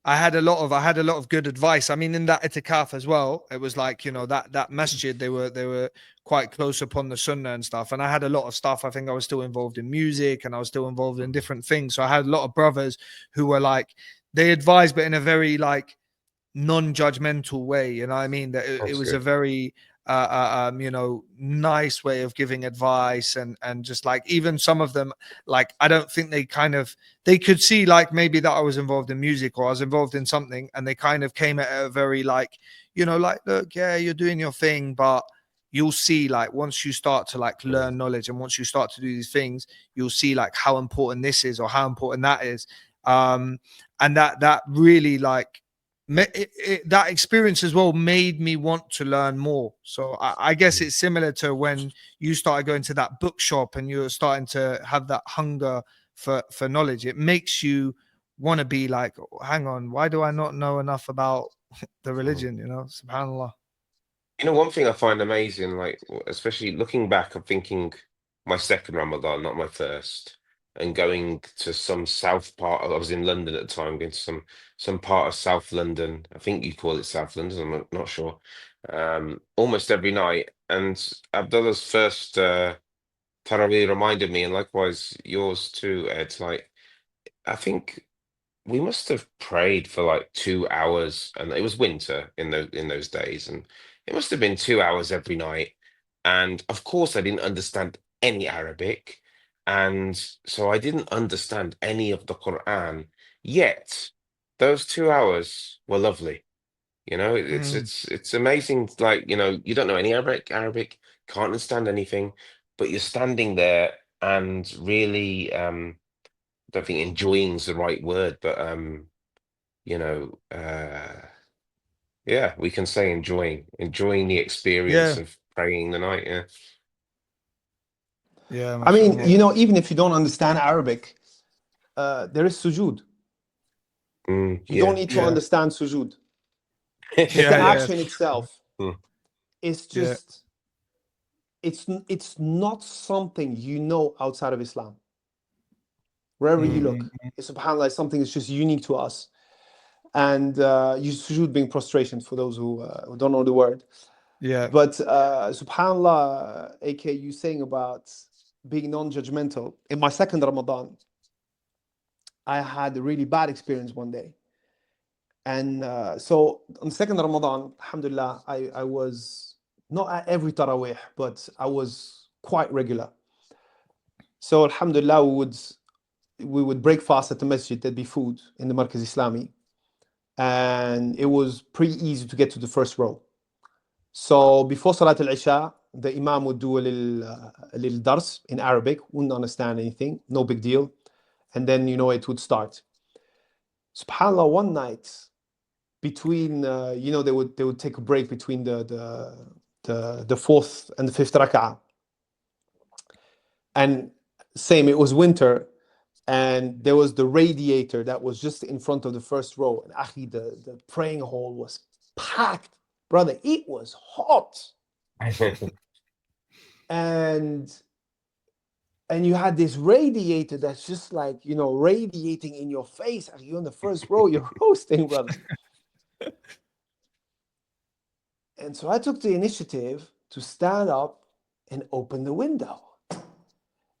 I had a lot of good advice. I mean, in that itikaf as well, it was like, you know, that masjid, they were quite close upon the sunnah and stuff. And I had a lot of stuff. I think I was still involved in music and I was still involved in different things. So I had a lot of brothers who were like, they advised, but in a very like non-judgmental way, you know what I mean, that it That's was a good. very you know, nice way of giving advice, and just like, even some of them, like, I don't think they could see like maybe that I was involved in music or I was involved in something, and they kind of came at a very like, you know, like, look, yeah, you're doing your thing, but you'll see, like, once you start to like Mm. learn knowledge and once you start to do these things, you'll see like how important this is or how important that is. And that really like that experience as well made me want to learn more. So I guess it's similar to when you started going to that bookshop and you're starting to have that hunger for knowledge. It makes you want to be like, "Oh, hang on, why do I not know enough about the Mm. religion?" You know, subhanallah. You know, one thing I find amazing, like especially looking back, I'm thinking my second Ramadan, not my first, and going to some south part. I was in London at the time, going to some part of South London. I think you call it South London. I'm not sure. Almost every night, and Abdullah's first Tarawih reminded me, and likewise yours too, Ed. Like, I think we must have prayed for like 2 hours, and it was winter in those days, and it must have been 2 hours every night. And of course, I didn't understand any Arabic, and so I didn't understand any of the Quran. Yet, those 2 hours were lovely. You know, Mm, it's amazing. Like, you know, you don't know any Arabic, can't understand anything, but you're standing there and really don't think enjoying's the right word, but you know, yeah, we can say enjoying the experience yeah, of praying the night. Yeah. yeah, I mean, mashallah. you know, even if you don't understand Arabic, there is sujood. You don't Yeah, need to Yeah, true. understand sujood. Just the yeah, yeah, action itself Mm, is yeah. just, it's not something you know outside of Islam. Wherever you Mm, look, mm, subhanAllah, is something that's just unique to us. And you sujood being prostration for those who don't know the word. yeah, But subhanAllah, AK, you saying about being non-judgmental. In my second Ramadan, I had a really bad experience one day. And so on the second Ramadan, alhamdulillah, I was not at every Taraweeh, but I was quite regular. So alhamdulillah, we would break fast at the masjid. There'd be food in the Markaz Islami. And it was pretty easy to get to the first row. So before Salat al-Isha, the Imam would do a little dars in Arabic, wouldn't understand anything, no big deal. And then, you know, it would start. SubhanAllah, one night, between, you know, they would take a break between the fourth and the fifth rak'ah. And same, it was winter, and there was the radiator that was just in front of the first row. And Akhi, the praying hall was packed. Brother, it was hot. And you had this radiator that's just like, you know, radiating in your face. You're in the first row, you're roasting, brother. And so I took the initiative to stand up and open the window.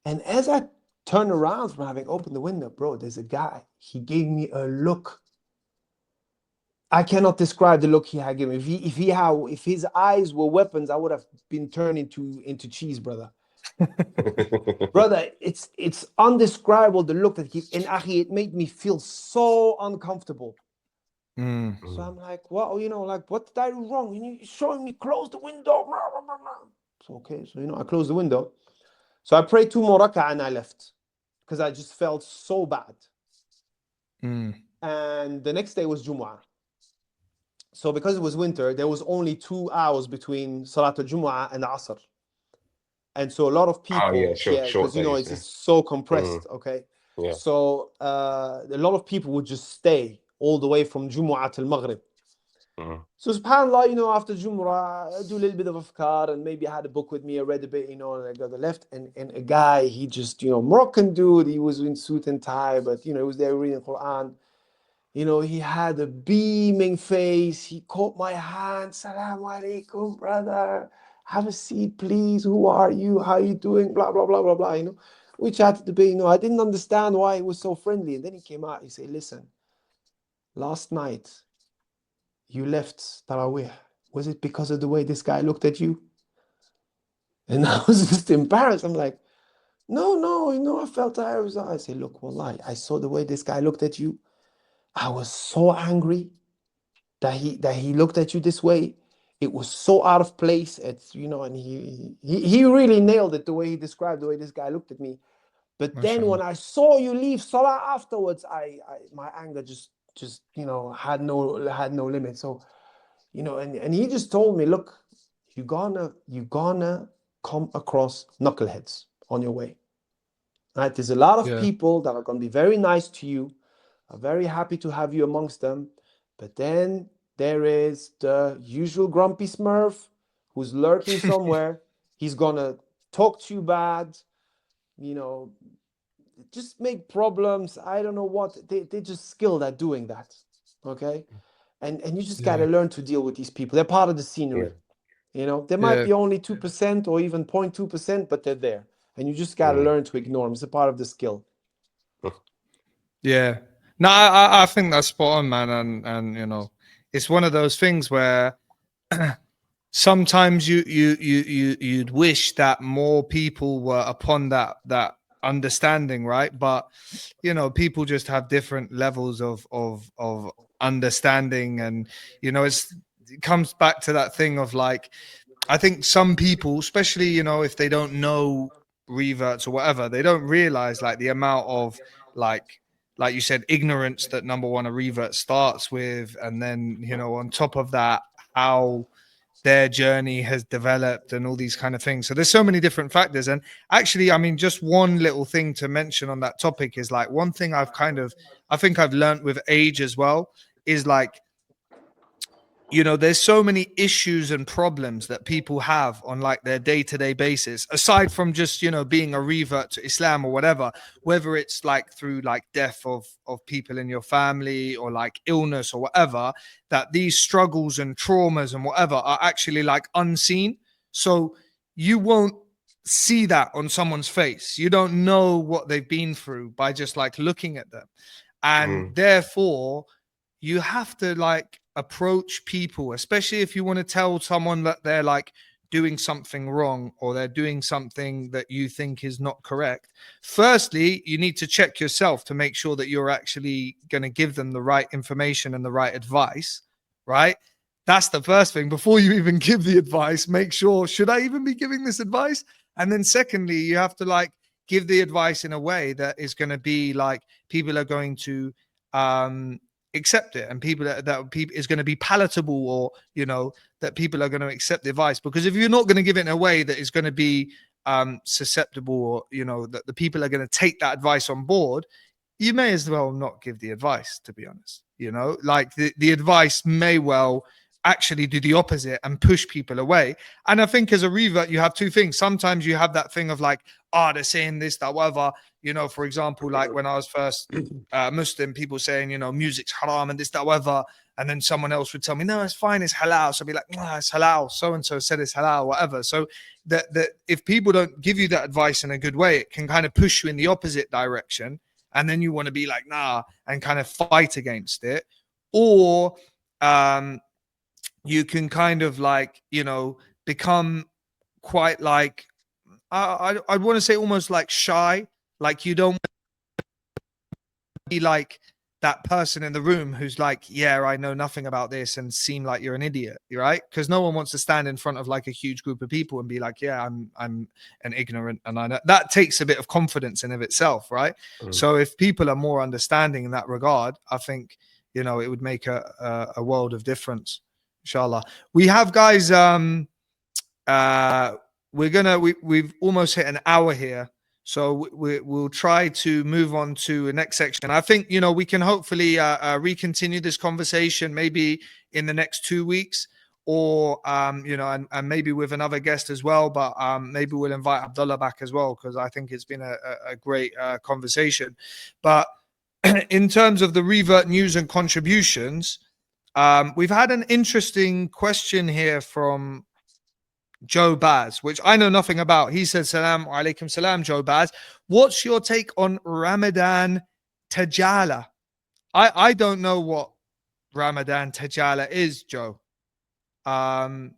And as I turned around from having opened the window, bro, there's a guy. He gave me a look. I cannot describe the look he had given. If his eyes were weapons, I would have been turned into cheese, brother. Brother, it's undescribable the look that he, and Akhi, it made me feel so uncomfortable. So I'm like, well, like, what did I do wrong? And you're showing me close the window. So okay, so I closed the window. So I prayed 2 more rak'ah and I left because I just felt so bad. And the next day was Jumu'ah. So because it was winter, there was only 2 hours between Salat al-Jumu'ah and Asr. And so a lot of people, short because days. it's just so compressed, okay? Yeah. So a lot of people would just stay all the way from Jumu'ah till Maghrib. So subhanAllah, after Jumu'ah, I do a little bit of afkar, and maybe I had a book with me, I read a bit, and I got the left, and a guy, he just, Moroccan dude, he was in suit and tie, but, he was there reading Quran. He had a beaming face. He caught my hand. Salaam alaikum, brother. Have a seat, please. Who are you? How are you doing? Blah, blah, blah, blah, blah. We chatted a bit. I didn't understand why he was so friendly. And then he came out. He said, listen, last night you left Taraweeh. Was it because of the way this guy looked at you? And I was just embarrassed. I'm like, no, I felt I said, look, wallahi, I saw the way this guy looked at you. I was so angry that he looked at you this way. It was so out of place. It's and he really nailed it, the way he described the way this guy looked at me. But then when I saw you leave Salah afterwards, I my anger just had no limit. So and he just told me, look, you're gonna come across knuckleheads on your way. Right? There's a lot of people that are gonna be very nice to you, are very happy to have you amongst them, but then there is the usual grumpy Smurf who's lurking somewhere. He's gonna talk to you bad, just make problems. I don't know what. They're just skilled at doing that. Okay? And you just gotta learn to deal with these people. They're part of the scenery. There might be only 2% or even 0.2%, but they're there. And you just gotta learn to ignore them. It's a part of the skill. Yeah. No, I think that's spot on, man. And it's one of those things where sometimes you'd wish that more people were upon that understanding, right? But people just have different levels of understanding, and it comes back to that thing of like, I think some people, especially if they don't know reverts or whatever, they don't realize like the amount of like you said, ignorance that number one a revert starts with, and then on top of that, how their journey has developed and all these kind of things. So there's so many different factors. And actually, I mean, just one little thing to mention on that topic is like, one thing I think I've learned with age as well is like, there's so many issues and problems that people have on like their day-to-day basis, aside from just, being a revert to Islam or whatever, whether it's like through like death of people in your family or like illness or whatever, that these struggles and traumas and whatever are actually like unseen. So you won't see that on someone's face. You don't know what they've been through by just like looking at them. And therefore, you have to like approach people, especially if you want to tell someone that they're like doing something wrong or they're doing something that you think is not correct. Firstly, you need to check yourself to make sure that you're actually going to give them the right information and the right advice, right? That's the first thing. Before you even give the advice, make sure, should I even be giving this advice? And then secondly, you have to like give the advice in a way that is going to be like people are going to accept it, and people that is going to be palatable, or that people are going to accept the advice. Because if you're not going to give it in a way that is going to be susceptible, or that the people are going to take that advice on board, you may as well not give the advice, to be honest. Like the advice may well actually do the opposite and push people away. And I think as a revert, you have two things. Sometimes you have that thing of like, they're saying this, that, whatever. For example, like when I was first Muslim, people saying, music's haram and this, that, whatever. And then someone else would tell me, no, it's fine, it's halal. So I'd be like, it's halal. So-and-so said it's halal, whatever. So that if people don't give you that advice in a good way, it can kind of push you in the opposite direction. And then you want to be like, nah, and kind of fight against it. Or you can kind of like, become quite like, I'd want to say almost like shy. Like you don't be like that person in the room who's like, yeah, I know nothing about this, and seem like you're an idiot, right? Because no one wants to stand in front of like a huge group of people and be like, yeah, I'm an ignorant, and I know. That takes a bit of confidence in of itself, right? So if people are more understanding in that regard, I think it would make a world of difference. Inshallah, we have guys. We've almost hit an hour here, so we'll try to move on to the next section. I think we can hopefully recontinue this conversation maybe in the next 2 weeks, or and maybe with another guest as well. But maybe we'll invite Abdullah back as well, because I think it's been a great conversation. But in terms of the Revert news and contributions, we've had an interesting question here from Joe Baz, which I know nothing about. He said, Salam alaikum salam, Joe Baz. What's your take on Ramadan Tajala? I don't know what Ramadan Tajala is, Joe. No,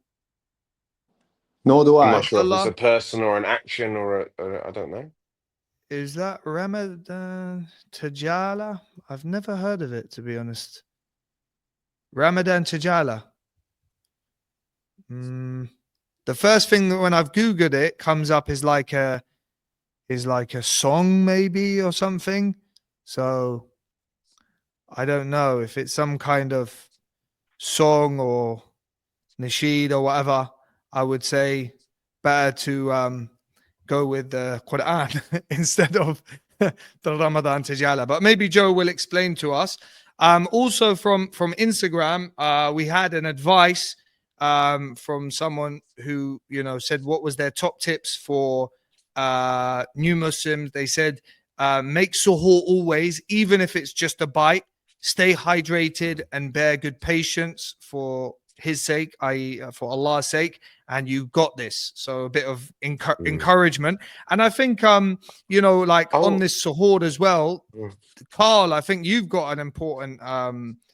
do I'm I. not sure if it's a Abdullah, person or an action or I don't know. is that Ramadan Tajala? I've never heard of it, to be honest. Ramadan Tajala. The first thing that when I've Googled it comes up is like a song maybe or something. So I don't know if it's some kind of song or nasheed or whatever. I would say better to go with the Quran instead of the Ramadan Tijala. But maybe Joe will explain to us. Also from Instagram, we had an advice from someone who said what was their top tips for new Muslims. They said make suhoor always, even if it's just a bite. Stay hydrated and bear good patience for his sake, i.e., for Allah's sake, and you got this. So a bit of encouragement. And I think, like on this suhoor as well, Carl, I think you've got an important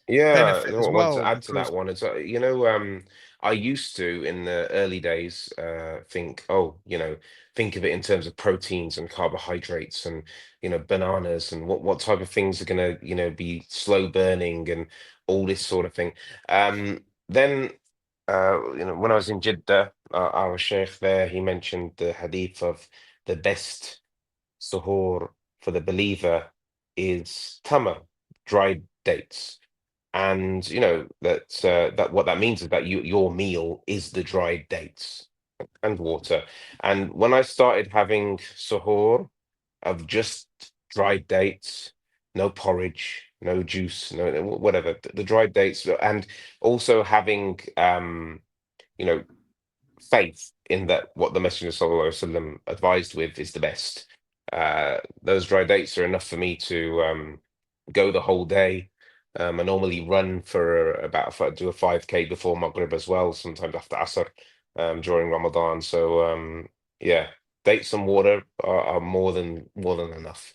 Yeah, benefit no, as I want to well, add to that because one. It's I used to in the early days think, oh, think of it in terms of proteins and carbohydrates and bananas and what type of things are gonna be slow burning and all this sort of thing. Then when I was in Jeddah, our sheikh there, he mentioned the hadith of the best suhoor for the believer is tamar, dried dates. And that what that means is that your meal is the dried dates and water. And when I started having suhoor of just dried dates, no porridge, no juice, no whatever, the dried dates, and also having you know faith in that what the Messenger Sallallahu Alaihi Wasallam advised with is the best. Those dry dates are enough for me to go the whole day. I normally run for do a 5K before Maghrib as well, sometimes after Asr during Ramadan. So yeah, dates and water are more than enough.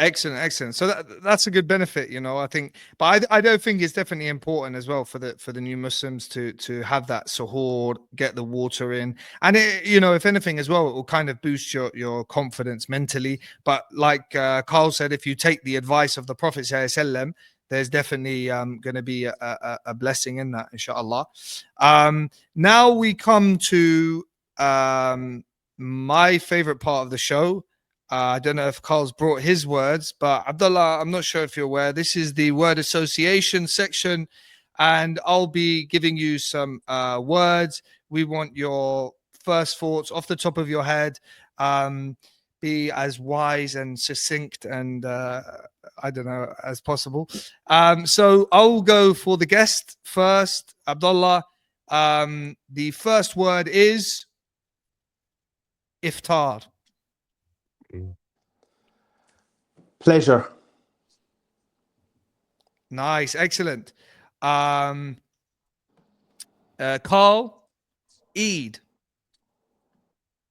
excellent. So that's a good benefit, I think. But I don't think it's definitely important as well for the new Muslims to have that suhoor, get the water in, and if anything as well, it will kind of boost your confidence mentally. But like Carl said, if you take the advice of the Prophet ﷺ, there's definitely going to be a blessing in that, inshallah. Now we come to my favorite part of the show. I don't know if Carl's brought his words, but Abdullah, I'm not sure if you're aware. This is the word association section, and I'll be giving you some words. We want your first thoughts off the top of your head. Be as wise and succinct and I don't know as possible. So I'll go for the guest first, Abdullah. The first word is iftar. Pleasure. Nice, excellent. Carl, Eid.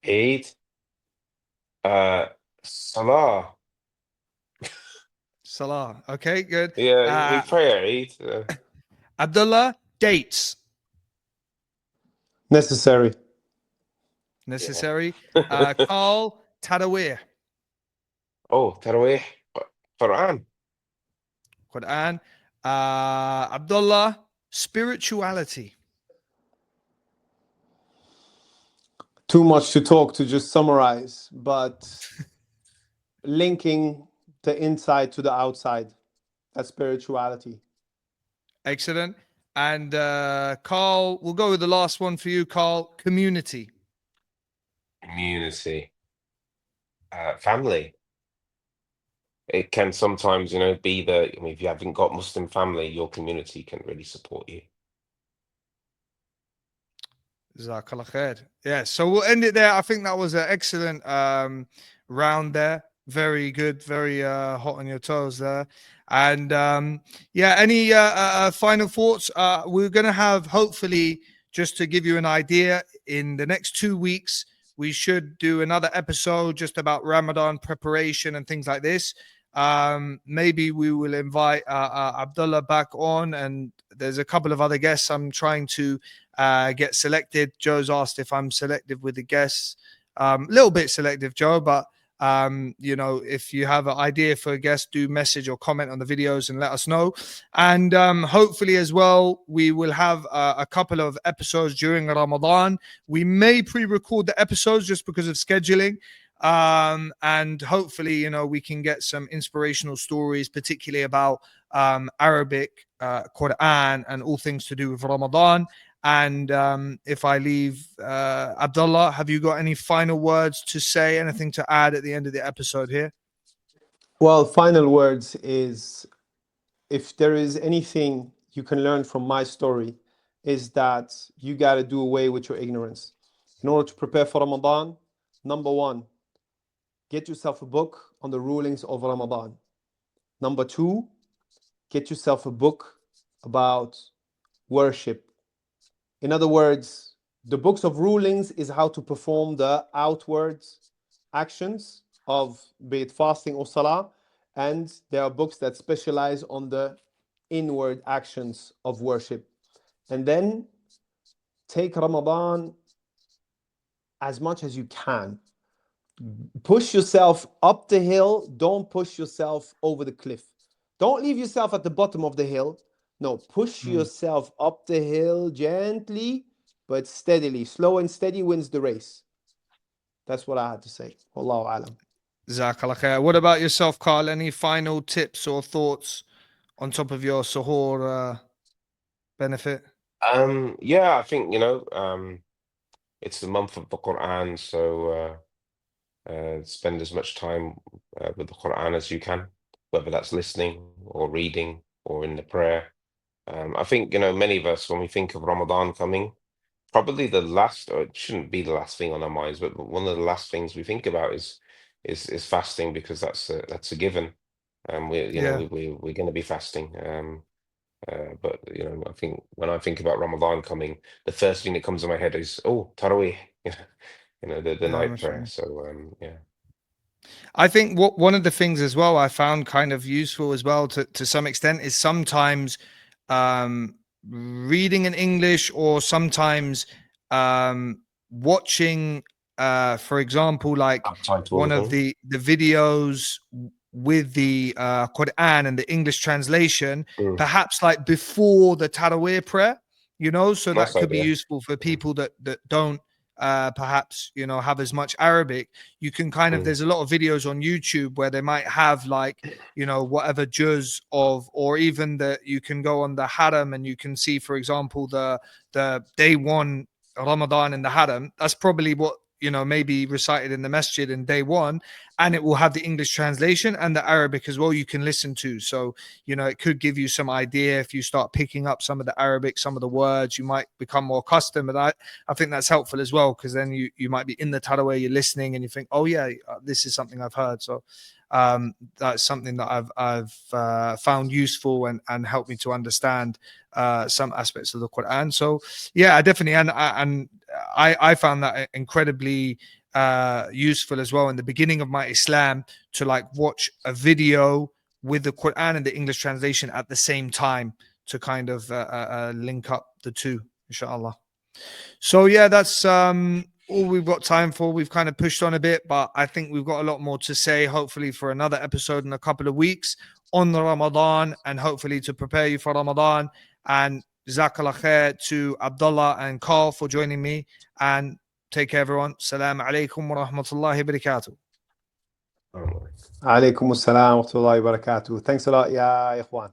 Eid, Salah. Salah. Okay, good. Yeah, we pray at Eid. Abdullah, dates. Necessary. Necessary. Carl, Tadawih. Oh, Taraweeh, Quran. Quran. Abdullah, spirituality. Too much to talk to just summarize, but linking the inside to the outside. That's spirituality. Excellent. And Carl, we'll go with the last one for you, Carl. Community. Community. Family. It can sometimes, be I mean, if you haven't got Muslim family, your community can really support you. Jazakallah khair. Yeah, so we'll end it there. I think that was an excellent round there. Very good, very hot on your toes there. And yeah, any final thoughts? We're going to have, hopefully, just to give you an idea, in the next 2 weeks, we should do another episode just about Ramadan preparation and things like this. Maybe we will invite Abdullah back on, and there's a couple of other guests I'm trying to get selected. Joe's asked if I'm selective with the guests. A little bit selective, Joe, but if you have an idea for a guest, do message or comment on the videos and let us know. And hopefully as well, we will have a couple of episodes during Ramadan. We may pre-record the episodes just because of scheduling. And hopefully, we can get some inspirational stories, particularly about Arabic, Quran, and all things to do with Ramadan. And if I leave, Abdullah, have you got any final words to say, anything to add at the end of the episode here? Well, final words is, if there is anything you can learn from my story, is that you got to do away with your ignorance. In order to prepare for Ramadan, number one, get yourself a book on the rulings of Ramadan. Number two, get yourself a book about worship. In other words, the books of rulings is how to perform the outward actions of, be it fasting or salah, and there are books that specialize on the inward actions of worship. And then take Ramadan as much as you can. Push yourself up the hill. Don't push yourself over the cliff. Don't leave yourself at the bottom of the hill. No, push yourself up the hill gently, but steadily. Slow and steady wins the race. That's what I had to say. Wallahu alam. Jazakallah khair. What about yourself, Carl? Any final tips or thoughts on top of your suhoor benefit? Yeah, I think, it's the month of the Quran, so spend as much time with the Quran as you can, whether that's listening or reading or in the prayer. I think, many of us, when we think of Ramadan coming, probably the last, or it shouldn't be the last thing on our minds, but one of the last things we think about is fasting, because that's a given. We're going to be fasting. But I think when I think about Ramadan coming, the first thing that comes to my head is, oh, Taraweeh, the night prayer. So yeah. I think one of the things as well I found kind of useful as well to some extent is sometimes reading in English, or sometimes watching, for example, like one of the videos with the Quran and the English translation, perhaps like before the Taraweeh prayer, so that could be useful for people that don't perhaps have as much Arabic. You can kind of there's a lot of videos on YouTube where they might have like whatever juz of, or even that you can go on the Haram and you can see, for example, the day one Ramadan in the Haram. That's probably what maybe recited in the masjid in day one, and it will have the English translation and the Arabic as well you can listen to. So it could give you some idea. If you start picking up some of the Arabic, some of the words, you might become more accustomed. And I think that's helpful as well, because then you might be in the Taraweeh, you're listening and you think, oh yeah, this is something I've heard. So that's something that I've found useful and helped me to understand some aspects of the Quran. So yeah, I definitely, and I found that incredibly useful as well in the beginning of my Islam, to like watch a video with the Quran and the English translation at the same time to kind of link up the two, inshallah. So yeah, that's all we've got time for. We've kind of pushed on a bit, but I think we've got a lot more to say, hopefully for another episode in a couple of weeks on the Ramadan, and hopefully to prepare you for Ramadan. And Jazakallah khair to Abdullah and Carl for joining me, and take care everyone. Assalamu alaikum wa rahmatullahi wa barakatuh. عليكم السلام ورحمة الله وبركاته. Thanks a lot يا إخوان.